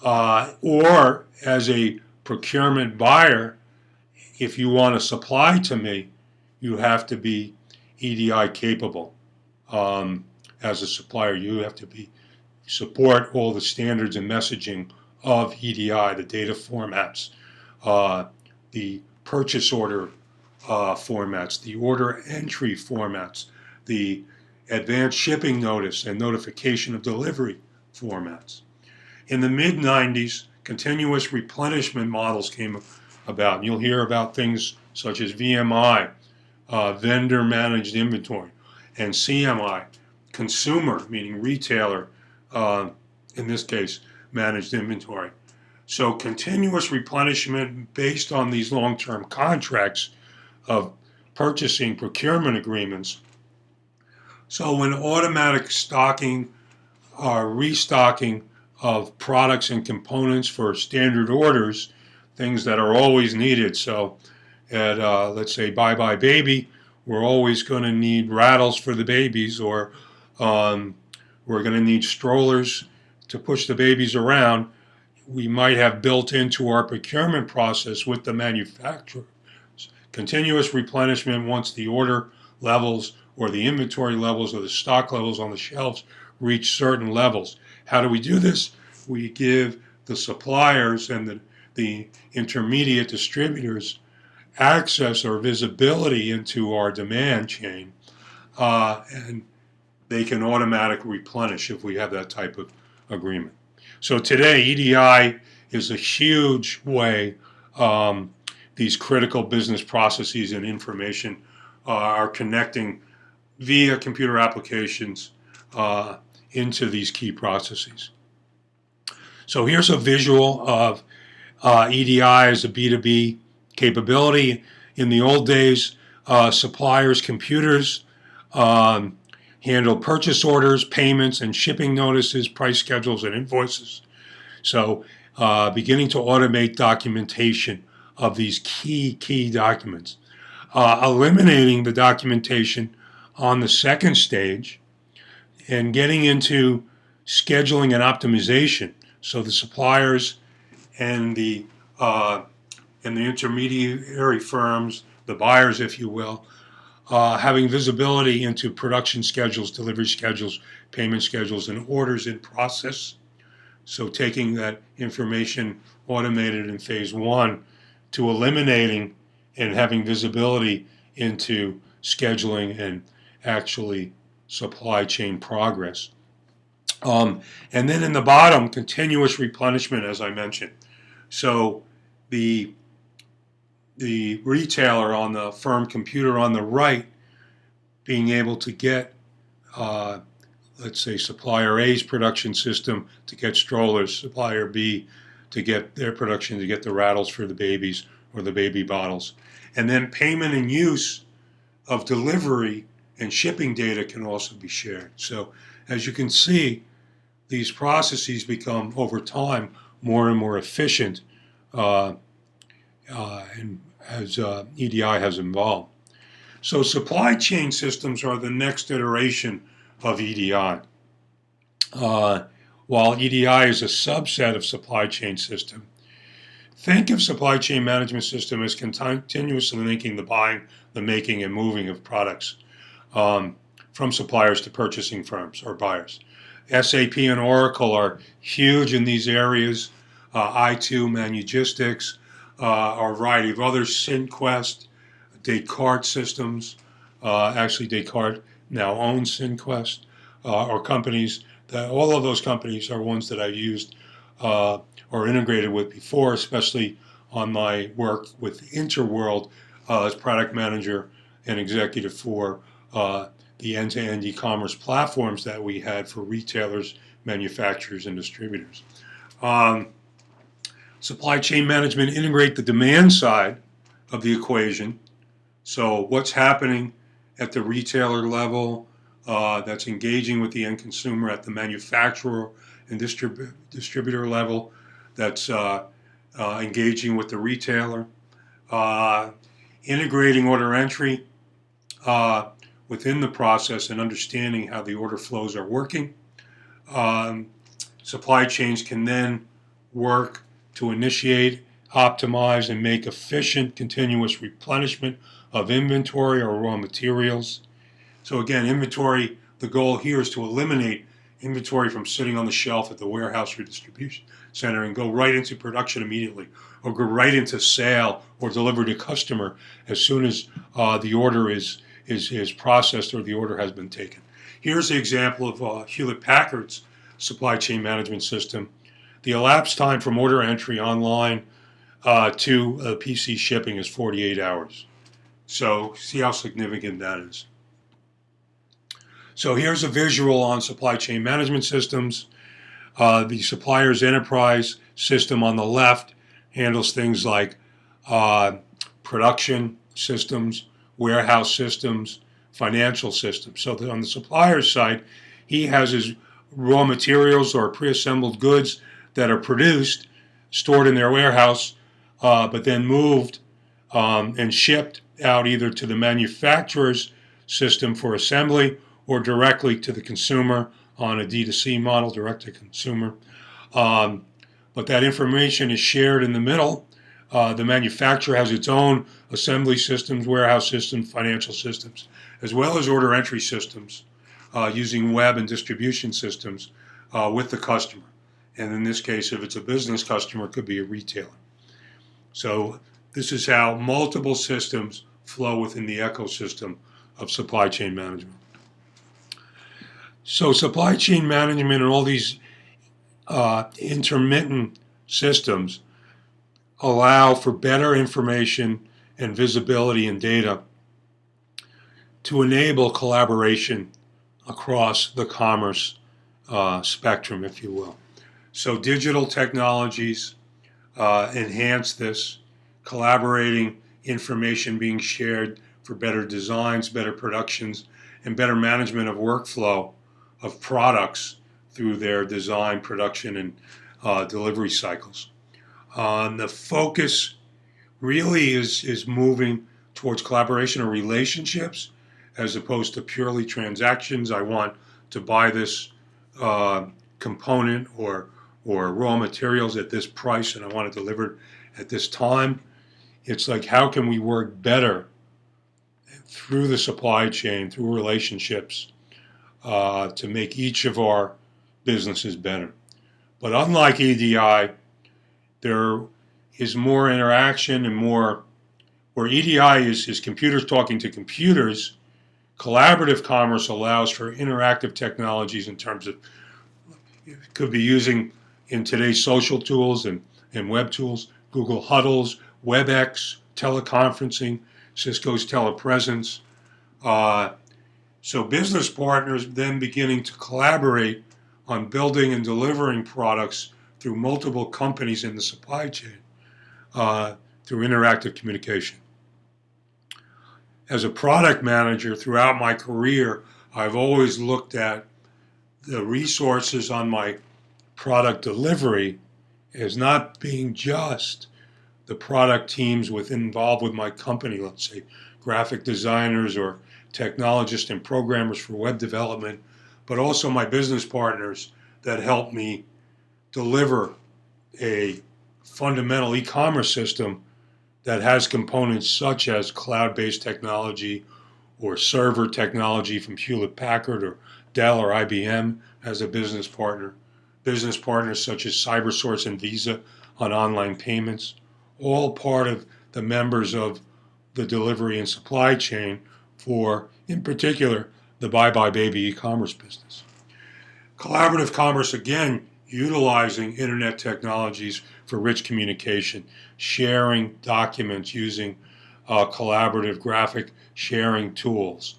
or as a procurement buyer, if you want to supply to me, you have to be EDI capable. As a supplier, you have to support all the standards and messaging of EDI, the data formats, the purchase order formats, the order entry formats, the advanced shipping notice and notification of delivery formats. In the mid-90s, continuous replenishment models came about. And you'll hear about things such as VMI, vendor managed inventory, and CMI, consumer, meaning retailer, in this case, managed inventory. So continuous replenishment based on these long-term contracts of purchasing procurement agreements. So when automatic stocking or restocking of products and components for standard orders, things that are always needed. So at, let's say, Bye Bye Baby, we're always going to need rattles for the babies, or we're going to need strollers to push the babies around. We might have built into our procurement process with the manufacturer continuous replenishment once the order levels or the inventory levels or the stock levels on the shelves reach certain levels. How do we do this? We give the suppliers and the intermediate distributors access or visibility into our demand chain, and they can automatically replenish if we have that type of agreement. So today, EDI is a huge way these critical business processes and information are connecting via computer applications into these key processes. So here's a visual of EDI as a B2B capability. In the old days, suppliers' computers handled purchase orders, payments, and shipping notices, price schedules, and invoices. So beginning to automate documentation of these key documents. Eliminating the documentation on the second stage and getting into scheduling and optimization. So the suppliers and the intermediary firms, the buyers, if you will, having visibility into production schedules, delivery schedules, payment schedules, and orders in process. So taking that information automated in phase one to eliminating and having visibility into scheduling and actually supply chain progress. And then in the bottom, continuous replenishment, as I mentioned. So the retailer on the firm computer on the right being able to get, let's say, supplier A's production system to get strollers, supplier B to get their production, to get the rattles for the babies or the baby bottles. And then payment and use of delivery and shipping data can also be shared. So as you can see, these processes become, over time, more and more efficient and as EDI has evolved. So supply chain systems are the next iteration of EDI. While EDI is a subset of supply chain system, think of supply chain management system as continuously linking the buying, the making, and moving of products um, from suppliers to purchasing firms or buyers. SAP and Oracle are huge in these areas. I2, Manugistics, a variety of others, Synquest, Descartes Systems. Actually, Descartes now owns Synquest, or companies that all of those companies are ones that I've used or integrated with before, especially on my work with Interworld as product manager and executive for the end-to-end e-commerce platforms that we had for retailers, manufacturers, and distributors. Supply chain management integrate the demand side of the equation. So what's happening at the retailer level that's engaging with the end consumer at the manufacturer and distributor level that's engaging with the retailer. Integrating order entry within the process and understanding how the order flows are working. Supply chains can then work to initiate, optimize, and make efficient continuous replenishment of inventory or raw materials. So again, inventory, the goal here is to eliminate inventory from sitting on the shelf at the warehouse or distribution center and go right into production immediately, or go right into sale or deliver to customer as soon as the order is processed or the order has been taken. Here's the example of Hewlett-Packard's supply chain management system. The elapsed time from order entry online to PC shipping is 48 hours. So see how significant that is. So here's a visual on supply chain management systems. The supplier's enterprise system on the left handles things like production systems, warehouse systems, financial systems. So that on the supplier's side, he has his raw materials or pre-assembled goods that are produced, stored in their warehouse, but then moved and shipped out either to the manufacturer's system for assembly or directly to the consumer on a D2C model, direct to consumer. But that information is shared in the middle. The manufacturer has its own assembly systems, warehouse systems, financial systems, as well as order entry systems using web and distribution systems with the customer. And in this case, if it's a business customer, it could be a retailer. So this is how multiple systems flow within the ecosystem of supply chain management. So supply chain management and all these intermittent systems allow for better information and visibility and data to enable collaboration across the commerce spectrum, if you will. So digital technologies enhance this, collaborating, information being shared for better designs, better productions, and better management of workflow of products through their design, production, and delivery cycles. The focus really is moving towards collaboration or relationships as opposed to purely transactions. I want to buy this component or raw materials at this price and I want it delivered at this time. It's like, how can we work better through the supply chain, through relationships, to make each of our businesses better. But unlike EDI, there is more interaction and more, where EDI is computers talking to computers, collaborative commerce allows for interactive technologies in terms of, it could be using in today's social tools and web tools, Google Huddles, WebEx, teleconferencing, Cisco's telepresence. So business partners then beginning to collaborate on building and delivering products through multiple companies in the supply chain through interactive communication. As a product manager throughout my career, I've always looked at the resources on my product delivery as not being just the product teams involved with my company, let's say graphic designers or technologists and programmers for web development, but also my business partners that help me deliver a fundamental e-commerce system that has components such as cloud-based technology or server technology from Hewlett-Packard or Dell or IBM as a business partner. Business partners such as CyberSource and Visa on online payments, all part of the members of the delivery and supply chain for, in particular, the Bye Bye Baby e-commerce business. Collaborative commerce, again, utilizing internet technologies for rich communication, sharing documents using collaborative graphic sharing tools,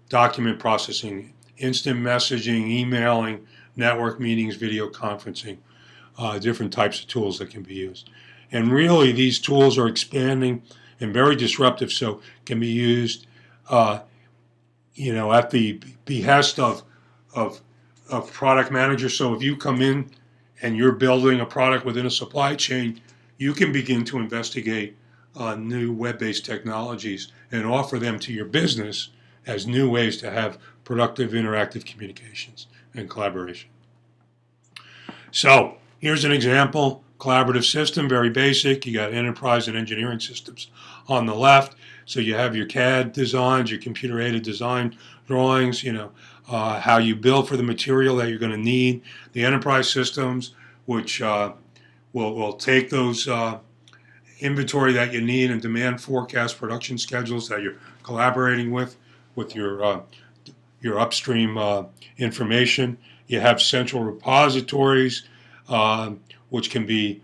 document processing, instant messaging, emailing, network meetings, video conferencing, different types of tools that can be used. And really, these tools are expanding and very disruptive, so can be used, at the behest of product managers. So if you come in and you're building a product within a supply chain, you can begin to investigate new web-based technologies and offer them to your business as new ways to have productive interactive communications and collaboration. So here's an example, collaborative system, very basic. You got enterprise and engineering systems on the left. So you have your CAD designs, your computer-aided design drawings, how you build for the material that you're going to need. The enterprise systems, which will take those inventory that you need and demand forecast production schedules that you're collaborating with your upstream information. You have central repositories, which can be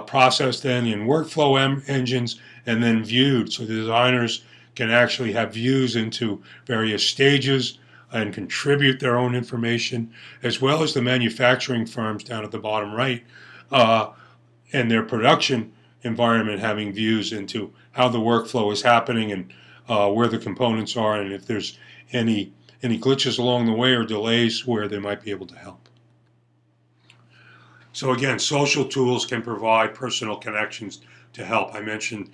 processed then in workflow engines and then viewed. So the designers can actually have views into various stages and contribute their own information, as well as the manufacturing firms down at the bottom right and their production environment having views into how the workflow is happening and where the components are, and if there's any glitches along the way or delays where they might be able to help. So again, social tools can provide personal connections to help. I mentioned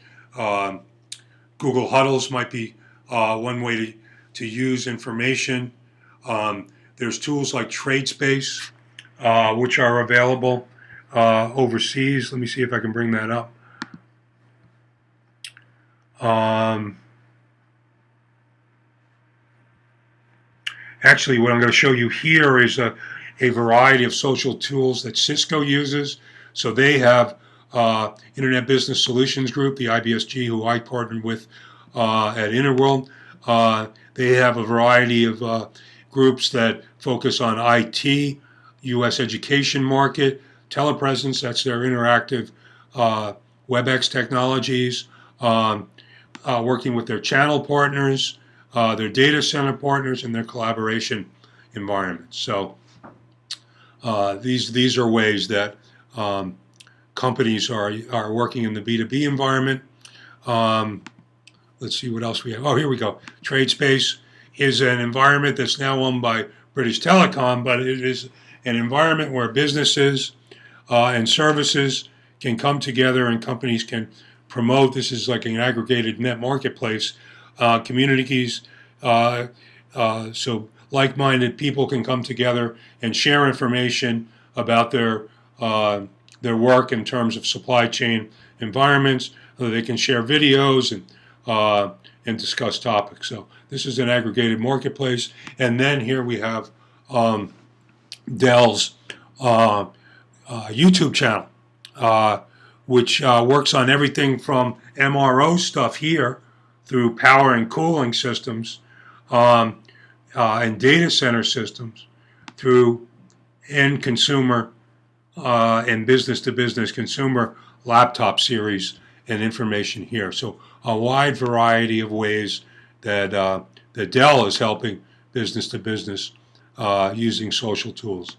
Google Huddles might be one way to use information. There's tools like TradeSpace, which are available overseas. Let me see if I can bring that up. Actually, what I'm going to show you here is a variety of social tools that Cisco uses. So they have Internet Business Solutions Group, the IBSG, who I partnered with at Interworld. They have a variety of groups that focus on IT, U.S. education market, telepresence, that's their interactive WebEx technologies, working with their channel partners, their data center partners, and their collaboration environments. So these are ways that companies are working in the B2B environment. Let's see what else we have. Oh, here we go. TradeSpace is an environment that's now owned by British Telecom, but it is an environment where businesses and services can come together and companies can promote. This is like an aggregated net marketplace. Communities, so like-minded people can come together and share information about their work in terms of supply chain environments. They can share videos and discuss topics. So this is an aggregated marketplace. And then here we have Dell's YouTube channel, which works on everything from MRO stuff here through power and cooling systems and data center systems through end consumer and business-to-business consumer laptop series and information here. So a wide variety of ways that Dell is helping business-to-business using social tools.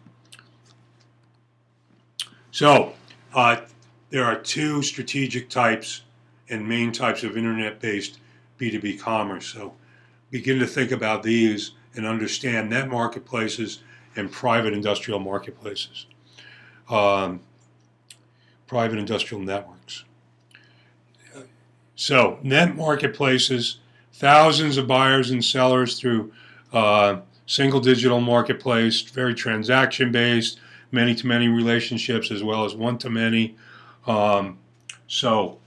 So there are two strategic types and main types of internet-based B2B commerce. So begin to think about these and understand net marketplaces and private industrial marketplaces, private industrial networks. So net marketplaces, thousands of buyers and sellers through single digital marketplace, very transaction based, many to many relationships as well as one to many. Um, so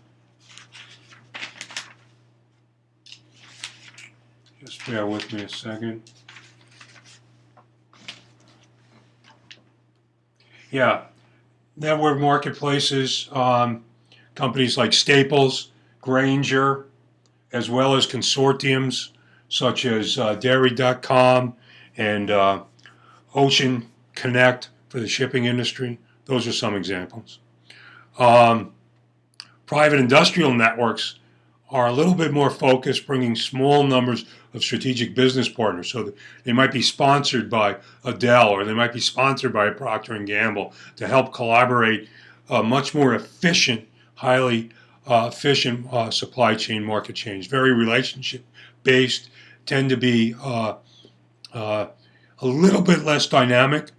just bear with me a second. Yeah, network marketplaces, companies like Staples, Grainger, as well as consortiums such as Dairy.com and Ocean Connect for the shipping industry. Those are some examples. Um, Private industrial networks are a little bit more focused, bringing small numbers of strategic business partners. So they might be sponsored by a Dell, or they might be sponsored by a Procter and Gamble to help collaborate much more efficient, highly efficient supply chain market change. Very relationship based, tend to be a little bit less dynamic,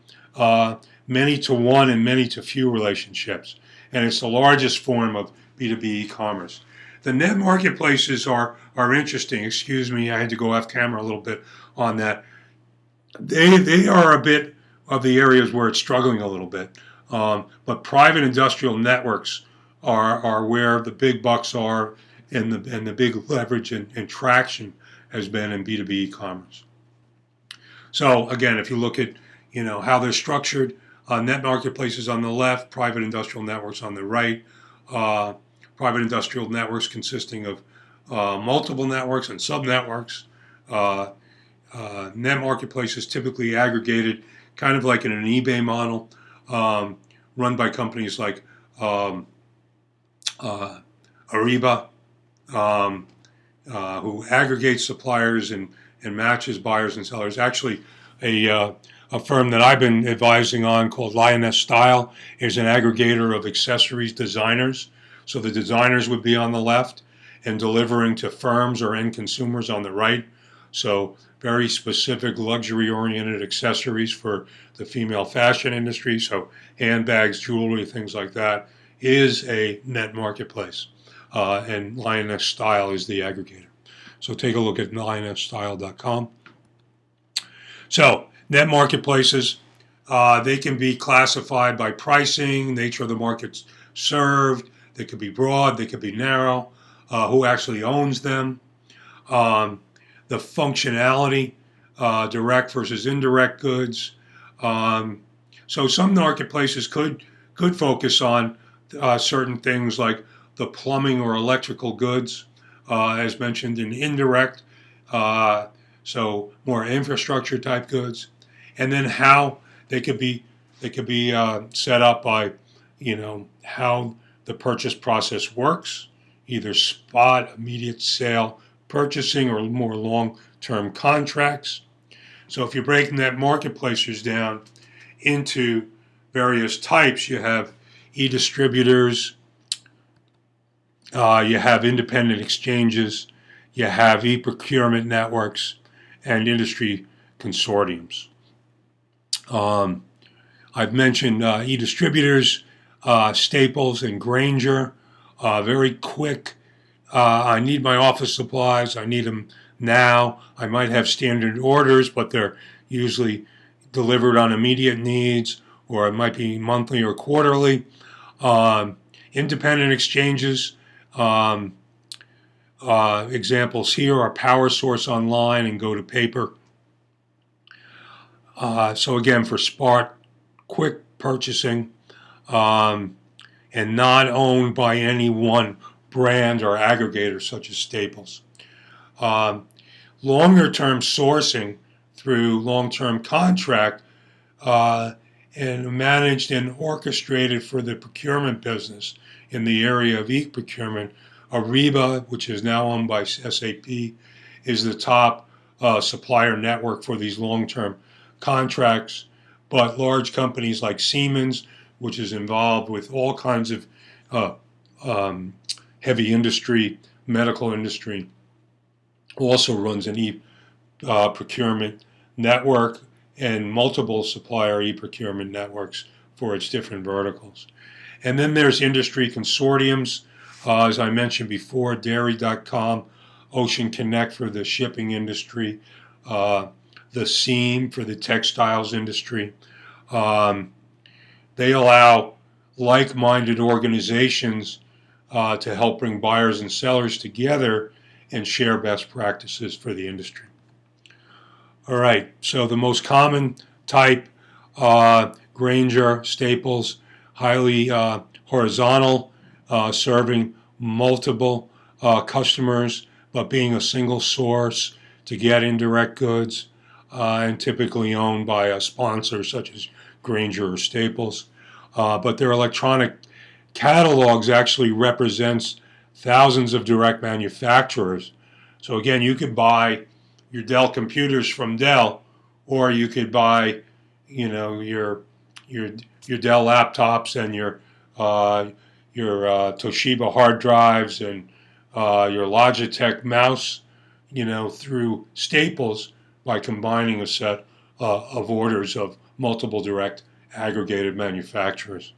many to one and many to few relationships. And it's the largest form of B2B e-commerce. The net marketplaces are interesting. Excuse me, I had to go off camera a little bit on that. They are a bit of the areas where it's struggling a little bit. But private industrial networks are where the big bucks are, and the big leverage and traction has been in B2B e-commerce. So again, if you look at how they're structured, net marketplaces on the left, private industrial networks on the right. Private industrial networks consisting of multiple networks and subnetworks. Net marketplaces typically aggregated, kind of like in an eBay model, run by companies like Ariba, who aggregates suppliers and matches buyers and sellers. Actually, a firm that I've been advising on called Lioness Style is an aggregator of accessories designers. So the designers would be on the left and delivering to firms or end consumers on the right. So very specific luxury-oriented accessories for the female fashion industry. So handbags, jewelry, things like that is a net marketplace. And Lioness Style is the aggregator. So take a look at lionessstyle.com. So net marketplaces, they can be classified by pricing, nature of the markets served. They could be broad, they could be narrow, who actually owns them, the functionality, direct versus indirect goods. So some marketplaces could focus on certain things like the plumbing or electrical goods, as mentioned in indirect, so more infrastructure type goods, and then how they could be set up by how the purchase process works, either spot, immediate sale purchasing, or more long-term contracts. So if you're breaking that marketplaces down into various types, you have e-distributors, you have independent exchanges, you have e-procurement networks, and industry consortiums. I've mentioned e-distributors, Staples and Grainger, very quick. I need my office supplies. I need them now. I might have standard orders, but they're usually delivered on immediate needs, or it might be monthly or quarterly. Independent exchanges, examples here are Power Source Online and Go to Paper. So again, for smart, quick purchasing, and not owned by any one brand or aggregator such as Staples. Longer-term sourcing through long-term contract, and managed and orchestrated for the procurement business in the area of e-procurement. Ariba, which is now owned by SAP, is the top supplier network for these long-term contracts. But large companies like Siemens, which is involved with all kinds of heavy industry, medical industry, also runs an e-procurement network and multiple supplier e-procurement networks for its different verticals. And then there's industry consortiums, As I mentioned before, Dairy.com, Ocean Connect for the shipping industry, the Seam for the textiles industry. Um, they allow like-minded organizations to help bring buyers and sellers together and share best practices for the industry. All right, so the most common type, Grainger, Staples, highly horizontal, serving multiple customers, but being a single source to get indirect goods, and typically owned by a sponsor such as Grainger or Staples. But their electronic catalogs actually represents thousands of direct manufacturers. So again, you could buy your Dell computers from Dell, or you could buy, your your Dell laptops and your Toshiba hard drives and your Logitech mouse, through Staples by combining a set of orders of multiple direct aggregated manufacturers.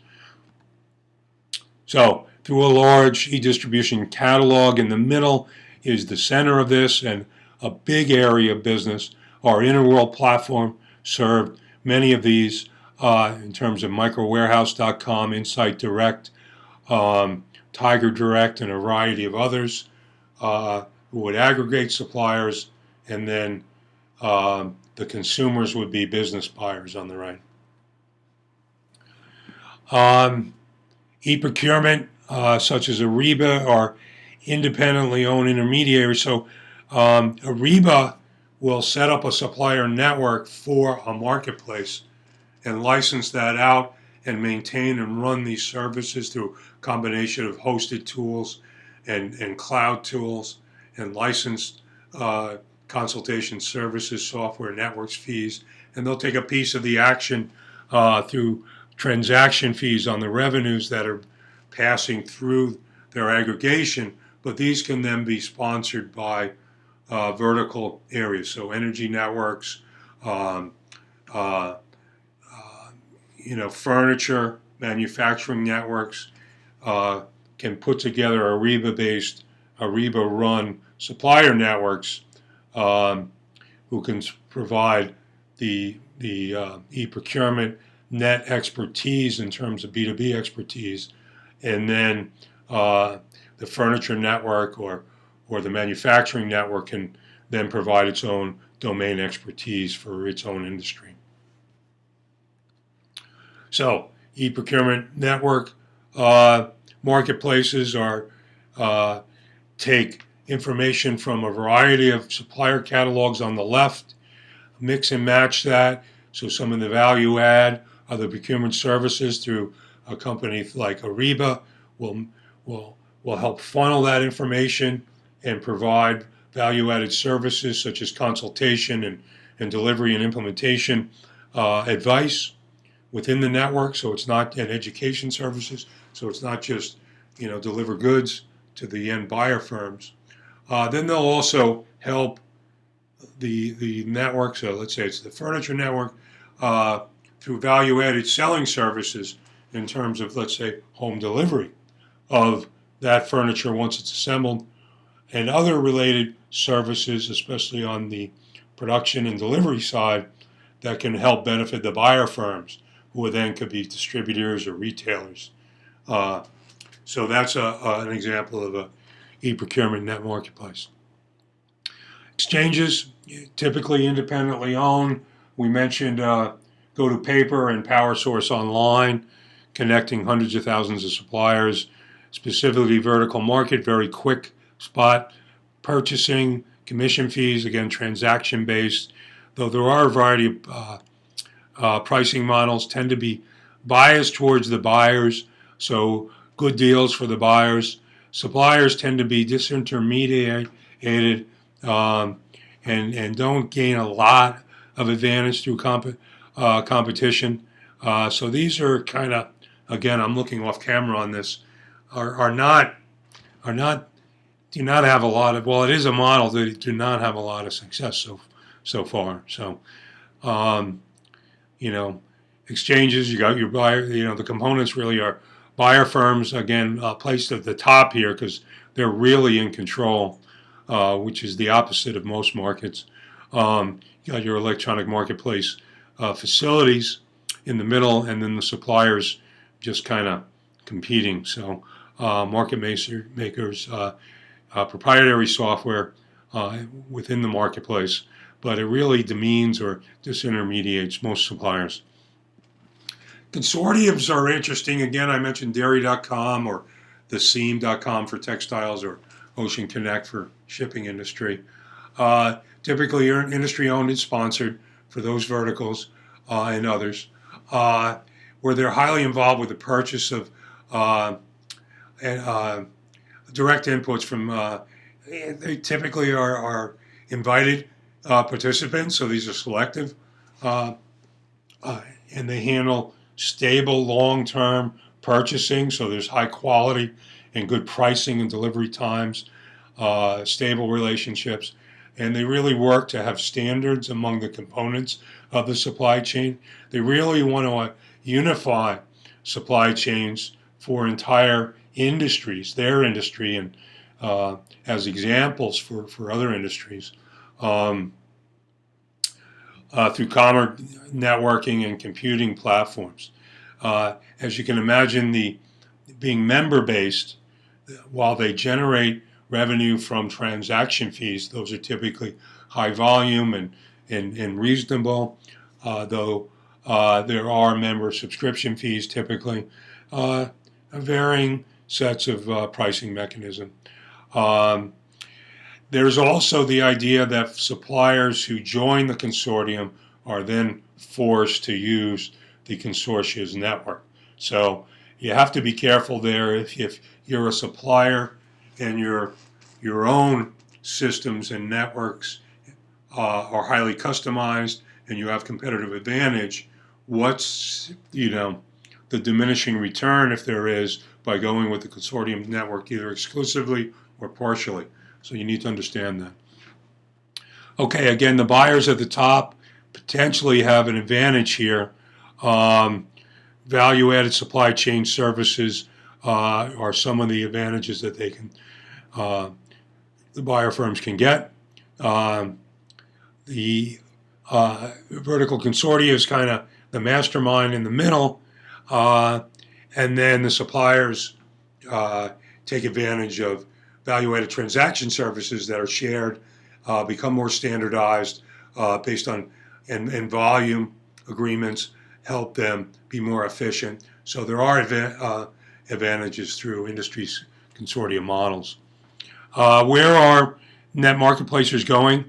So through a large e-distribution catalog in the middle is the center of this, and a big area of business. Our Interworld platform served many of these in terms of microwarehouse.com, Insight Direct, Tiger Direct, and a variety of others who would aggregate suppliers, and then the consumers would be business buyers on the right. E-procurement, such as Ariba, are independently owned intermediaries. So Ariba will set up a supplier network for a marketplace and license that out and maintain and run these services through a combination of hosted tools and cloud tools and licensed consultation services, software, networks fees. And they'll take a piece of the action through transaction fees on the revenues that are passing through their aggregation, but these can then be sponsored by vertical areas. So energy networks, furniture manufacturing networks can put together Ariba-based, Ariba-run supplier networks who can provide the e-procurement net expertise in terms of B2B expertise, and then the furniture network or the manufacturing network can then provide its own domain expertise for its own industry. So e-procurement network marketplaces take information from a variety of supplier catalogs on the left, mix and match that. So some of the value add of the procurement services through a company like Ariba will help funnel that information and provide value-added services such as consultation and delivery and implementation advice within the network. So it's not an education services. So it's not just deliver goods to the end buyer firms. Then they'll also help the network. So let's say it's the furniture network through value-added selling services in terms of, let's say, home delivery of that furniture once it's assembled, and other related services, especially on the production and delivery side, that can help benefit the buyer firms, who then could be distributors or retailers. So that's an example of a e-procurement net marketplace. Exchanges, typically independently owned. We mentioned Go2Paper and PowerSource Online, connecting hundreds of thousands of suppliers, specifically vertical market, very quick spot purchasing, commission fees, again, transaction-based, though there are a variety of pricing models, tend to be biased towards the buyers, so good deals for the buyers. Suppliers tend to be disintermediated and don't gain a lot of advantage through competition. So these are kind of, again, I'm looking off camera on this, do not have a lot of, well, it is a model that do not have a lot of success so far. So, exchanges, you got your buyer, the components really are Buyer firms, again, placed at the top here because they're really in control, which is the opposite of most markets. You got your electronic marketplace facilities in the middle, and then the suppliers just kind of competing. So market makers, proprietary software within the marketplace, but it really demeans or disintermediates most suppliers. Consortiums are interesting. Again, I mentioned dairy.com or theseam.com for textiles or Ocean Connect for shipping industry. Typically, you're industry owned and sponsored for those verticals and others, where they're highly involved with the purchase of direct inputs from, they typically are invited participants, so these are selective, and they handle stable long-term purchasing, so there's high quality and good pricing and delivery times, stable relationships, and they really work to have standards among the components of the supply chain. They really want to unify supply chains for entire industries, their industry, and as examples for other industries. Through common networking and computing platforms. As you can imagine, being member-based, while they generate revenue from transaction fees, those are typically high volume and reasonable, though there are member subscription fees typically, varying sets of pricing mechanism. There's also the idea that suppliers who join the consortium are then forced to use the consortium's network. So you have to be careful there. If you're a supplier and your own systems and networks are highly customized and you have competitive advantage, what's the diminishing return, if there is, by going with the consortium network either exclusively or partially? So you need to understand that. Okay, again, the buyers at the top potentially have an advantage here. Value-added supply chain services are some of the advantages that they can, the buyer firms can get. The vertical consortia is kind of the mastermind in the middle, and then the suppliers take advantage of value-added transaction services that are shared, become more standardized based on and volume agreements help them be more efficient. So there are advantages through industry's consortium models. Where are net marketplaces going?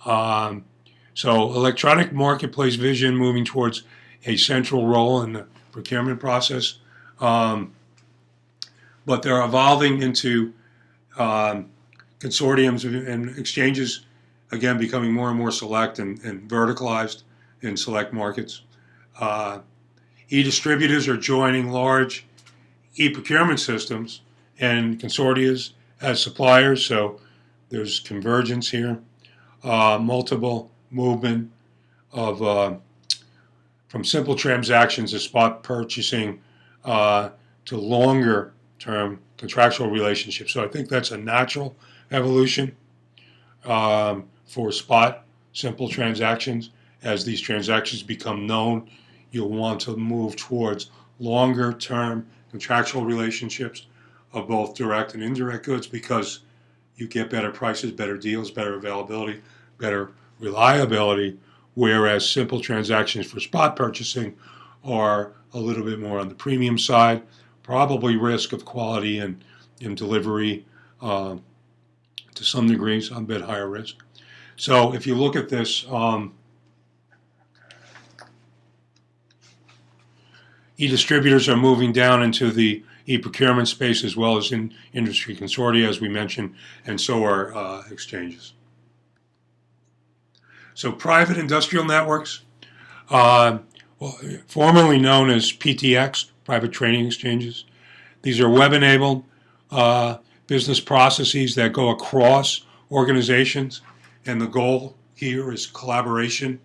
So electronic marketplace vision moving towards a central role in the procurement process, but they're evolving into consortiums and exchanges, again, becoming more and more select and verticalized in select markets. E-distributors are joining large e-procurement systems and consortias as suppliers, so there's convergence here. Multiple movement of from simple transactions to spot purchasing to longer term contractual relationships. So I think that's a natural evolution for spot simple transactions. As these transactions become known, you'll want to move towards longer term contractual relationships of both direct and indirect goods because you get better prices, better deals, better availability, better reliability, whereas simple transactions for spot purchasing are a little bit more on the premium side, probably risk of quality and delivery to some degrees, a bit higher risk. So if you look at this, e-distributors are moving down into the e-procurement space as well as in industry consortia, as we mentioned, and so are exchanges. So private industrial networks, formerly known as PTX, private trading exchanges. These are web-enabled business processes that go across organizations, and the goal here is collaboration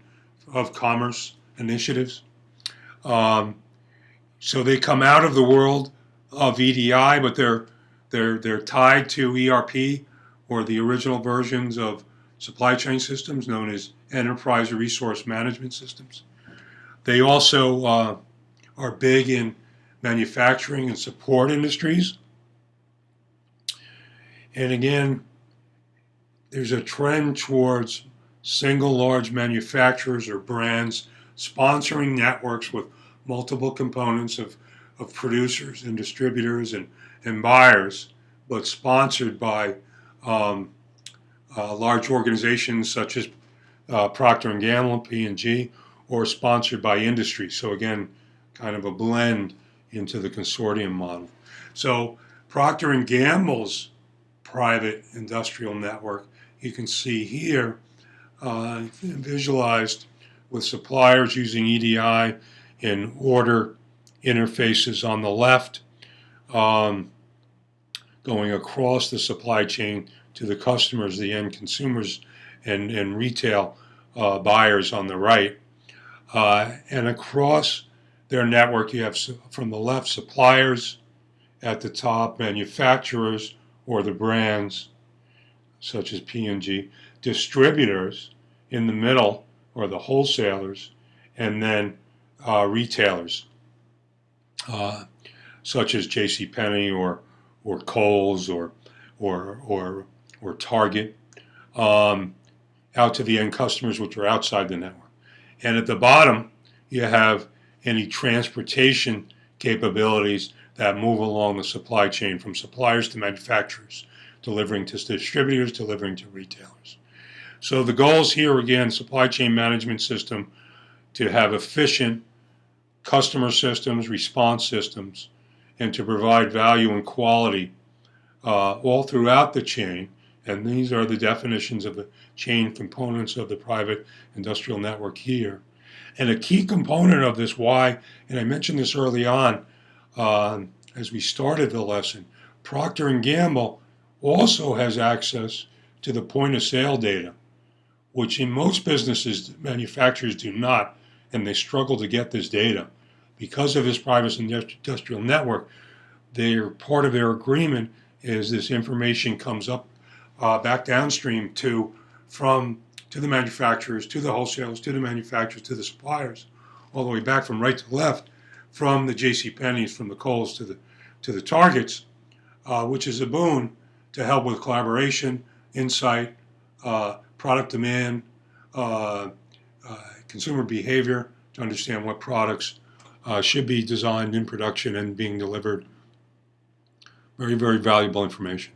of commerce initiatives. So they come out of the world of EDI, but they're tied to ERP or the original versions of supply chain systems known as enterprise resource management systems. They also are big in manufacturing and support industries. And again, there's a trend towards single large manufacturers or brands sponsoring networks with multiple components of producers and distributors and buyers, but sponsored by large organizations such as Procter & Gamble, P&G, or sponsored by industry. So again, kind of a blend into the consortium model. So Procter & Gamble's private industrial network, you can see here, visualized with suppliers using EDI and order interfaces on the left, going across the supply chain to the customers, the end consumers, and retail buyers on the right. And across their network, you have from the left suppliers, at the top manufacturers or the brands such as P&G, distributors in the middle or the wholesalers, and then retailers such as JCPenney or Kohl's or Target, out to the end customers, which are outside the network. And at the bottom, you have any transportation capabilities that move along the supply chain from suppliers to manufacturers, delivering to distributors, delivering to retailers. So the goals here, again, supply chain management system, to have efficient customer systems, response systems, and to provide value and quality all throughout the chain. And these are the definitions of the chain components of the private industrial network here. And a key component of this, why, and I mentioned this early on as we started the lesson, Procter & Gamble also has access to the point of sale data, which in most businesses, manufacturers do not, and they struggle to get this data. Because of this private industrial network, part of their agreement is this information comes up back downstream to the manufacturers, to the wholesalers, to the manufacturers, to the suppliers, all the way back from right to left, from the JCPenney's, from the Kohl's to the Targets, which is a boon to help with collaboration, insight, product demand, consumer behavior, to understand what products should be designed in production and being delivered. Very, very valuable information.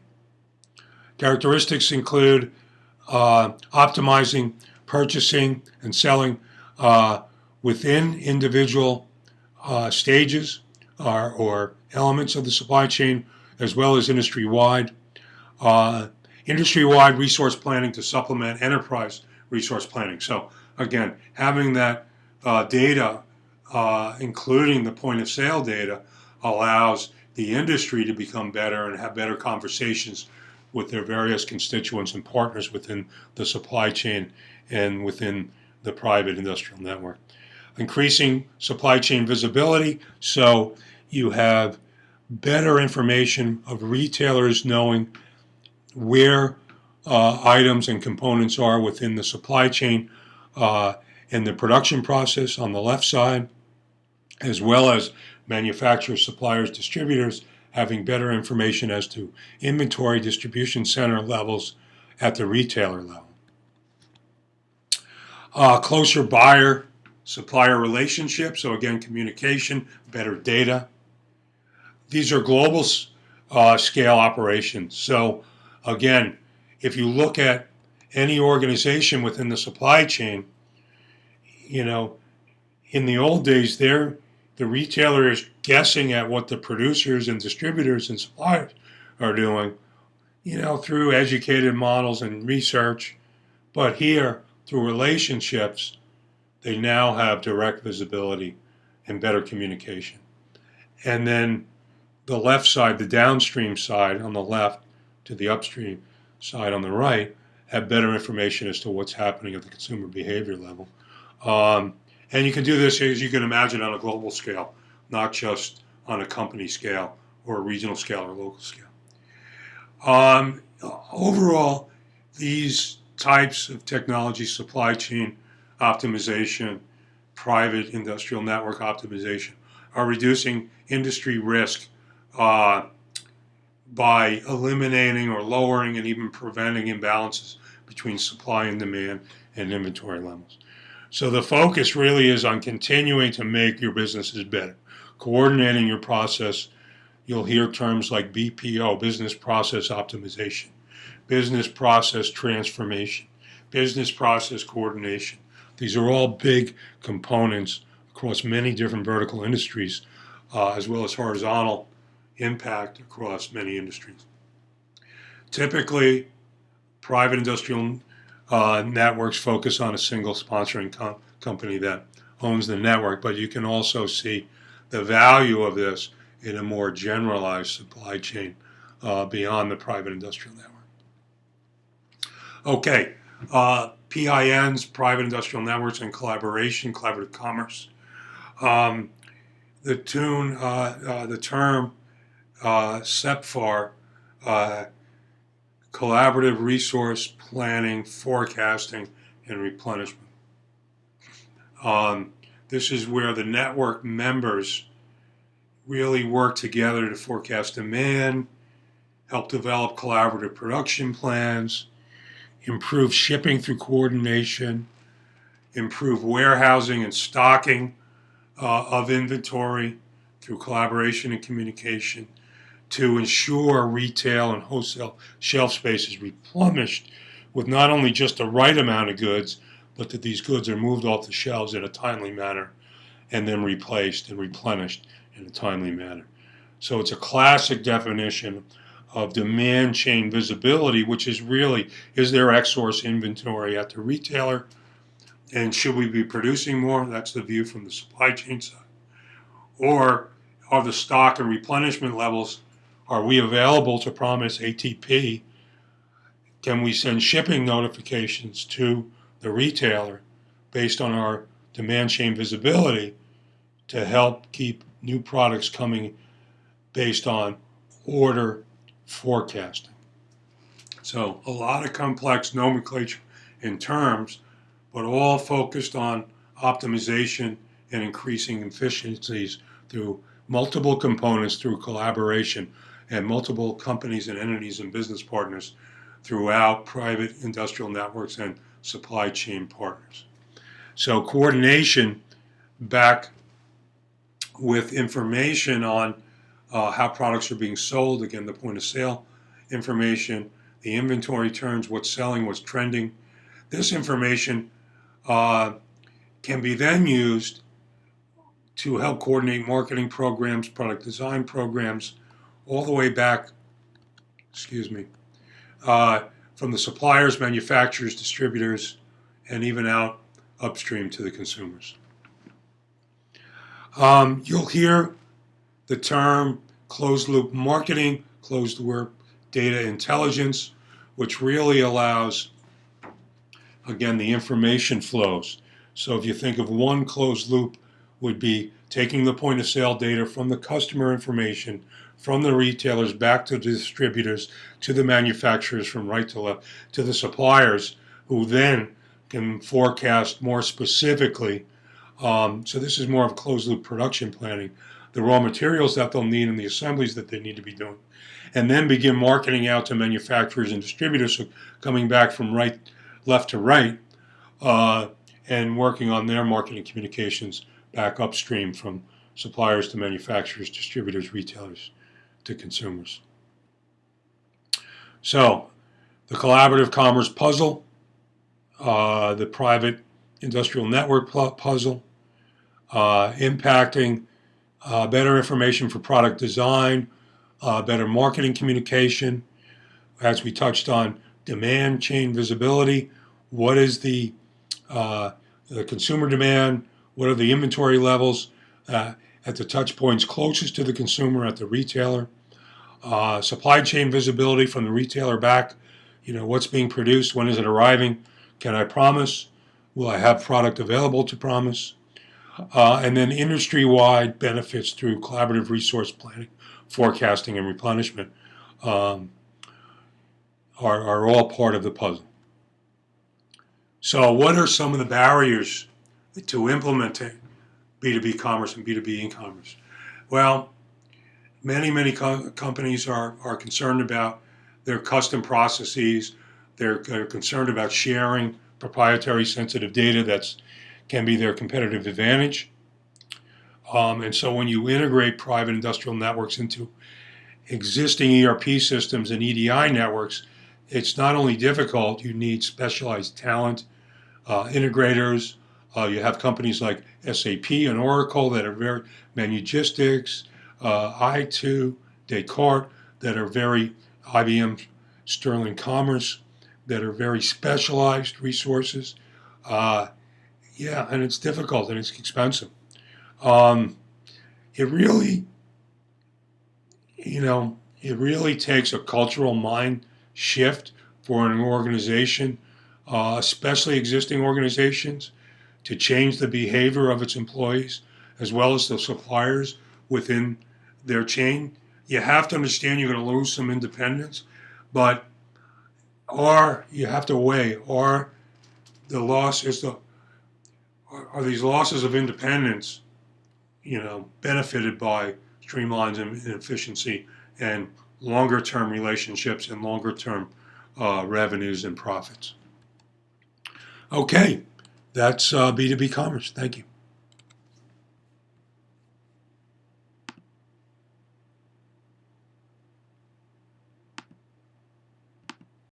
Characteristics include optimizing purchasing and selling within individual stages or elements of the supply chain, as well as industry-wide. Industry-wide resource planning to supplement enterprise resource planning. So again, having that data, including the point of sale data, allows the industry to become better and have better conversations with their various constituents and partners within the supply chain and within the private industrial network. Increasing supply chain visibility, so you have better information of retailers knowing where items and components are within the supply chain and the production process on the left side, as well as manufacturers, suppliers, distributors having better information as to inventory distribution center levels at the retailer level. Closer buyer-supplier relationships, so again, communication, better data. These are global scale operations. So again, if you look at any organization within the supply chain, in the old days, the retailer is guessing at what the producers and distributors and suppliers are doing, through educated models and research. But here, through relationships, they now have direct visibility and better communication. And then the left side, the downstream side on the left to the upstream side on the right, have better information as to what's happening at the consumer behavior level. And you can do this, as you can imagine, on a global scale, not just on a company scale or regional scale or local scale. Um, Overall, these types of technology, supply chain optimization, private industrial network optimization, are reducing industry risk uh, by eliminating or lowering and even preventing imbalances between supply and demand and inventory levels. So the focus really is on continuing to make your businesses better, coordinating your process. You'll hear terms like BPO, business process optimization, business process transformation, business process coordination. These are all big components across many different vertical industries, as well as horizontal impact across many industries. Typically, private industrial networks focus on a single sponsoring company that owns the network, but you can also see the value of this in a more generalized supply chain beyond the private industrial network. Okay, PINs, private industrial networks, and collaboration, collaborative commerce. Um, the term CEPFAR, collaborative resource planning, forecasting, and replenishment. This is where the network members really work together to forecast demand, help develop collaborative production plans, improve shipping through coordination, improve warehousing and stocking of inventory through collaboration and communication, to ensure retail and wholesale shelf space is replenished with not only just the right amount of goods, but that these goods are moved off the shelves in a timely manner and then replaced and replenished in a timely manner. So it's a classic definition of demand chain visibility, which is really, is there ex-source inventory at the retailer? And should we be producing more? That's the view from the supply chain side. Or are the stock and replenishment levels, are we available to promise ATP? Can we send shipping notifications to the retailer based on our demand chain visibility to help keep new products coming based on order forecasting? So a lot of complex nomenclature and terms, but all focused on optimization and increasing efficiencies through multiple components, through collaboration, and multiple companies and entities and business partners throughout private industrial networks and supply chain partners. So coordination back with information on how products are being sold, again, the point of sale information, the inventory turns, what's selling, what's trending. This information can be then used to help coordinate marketing programs, product design programs, all the way back, from the suppliers, manufacturers, distributors, and even out upstream to the consumers. You'll hear the term closed loop marketing, closed loop data intelligence, which really allows, again, the information flows. So if you think of one closed loop would be taking the point of sale data from the customer information, from the retailers back to the distributors, to the manufacturers, from right to left, to the suppliers, who then can forecast more specifically. So this is more of closed loop production planning, the raw materials that they'll need and the assemblies that they need to be doing, and then begin marketing out to manufacturers and distributors, so coming back from left to right, and working on their marketing communications back upstream from suppliers to manufacturers, distributors, retailers to consumers. So the collaborative commerce puzzle, the private industrial network puzzle, impacting better information for product design, better marketing communication, as we touched on, demand chain visibility. What is the consumer demand? What are the inventory levels at the touch points closest to the consumer at the retailer? Supply chain visibility from the retailer back. What's being produced? When is it arriving? Can I promise? Will I have product available to promise? And then industry-wide benefits through collaborative resource planning, forecasting, and replenishment um, are all part of the puzzle. So what are some of the barriers to implementing B2B commerce and B2B e-commerce? Well, many companies are concerned about their custom processes. They're concerned about sharing proprietary sensitive data that can be their competitive advantage. And so when you integrate private industrial networks into existing ERP systems and EDI networks, it's not only difficult, you need specialized talent, integrators. You have companies like SAP and Oracle that are very Manugistics, I2, Descartes that are very IBM, Sterling Commerce that are very specialized resources. Uh, yeah, and it's difficult and it's expensive. Um, it really, it really takes a cultural mind shift for an organization, especially existing organizations, to change the behavior of its employees as well as the suppliers within their chain. You have to understand you're going to lose some independence, but you have to weigh, the loss is the are these losses of independence, benefited by streamlines and efficiency and longer term relationships and longer term revenues and profits. Okay, that's B2B commerce. Thank you.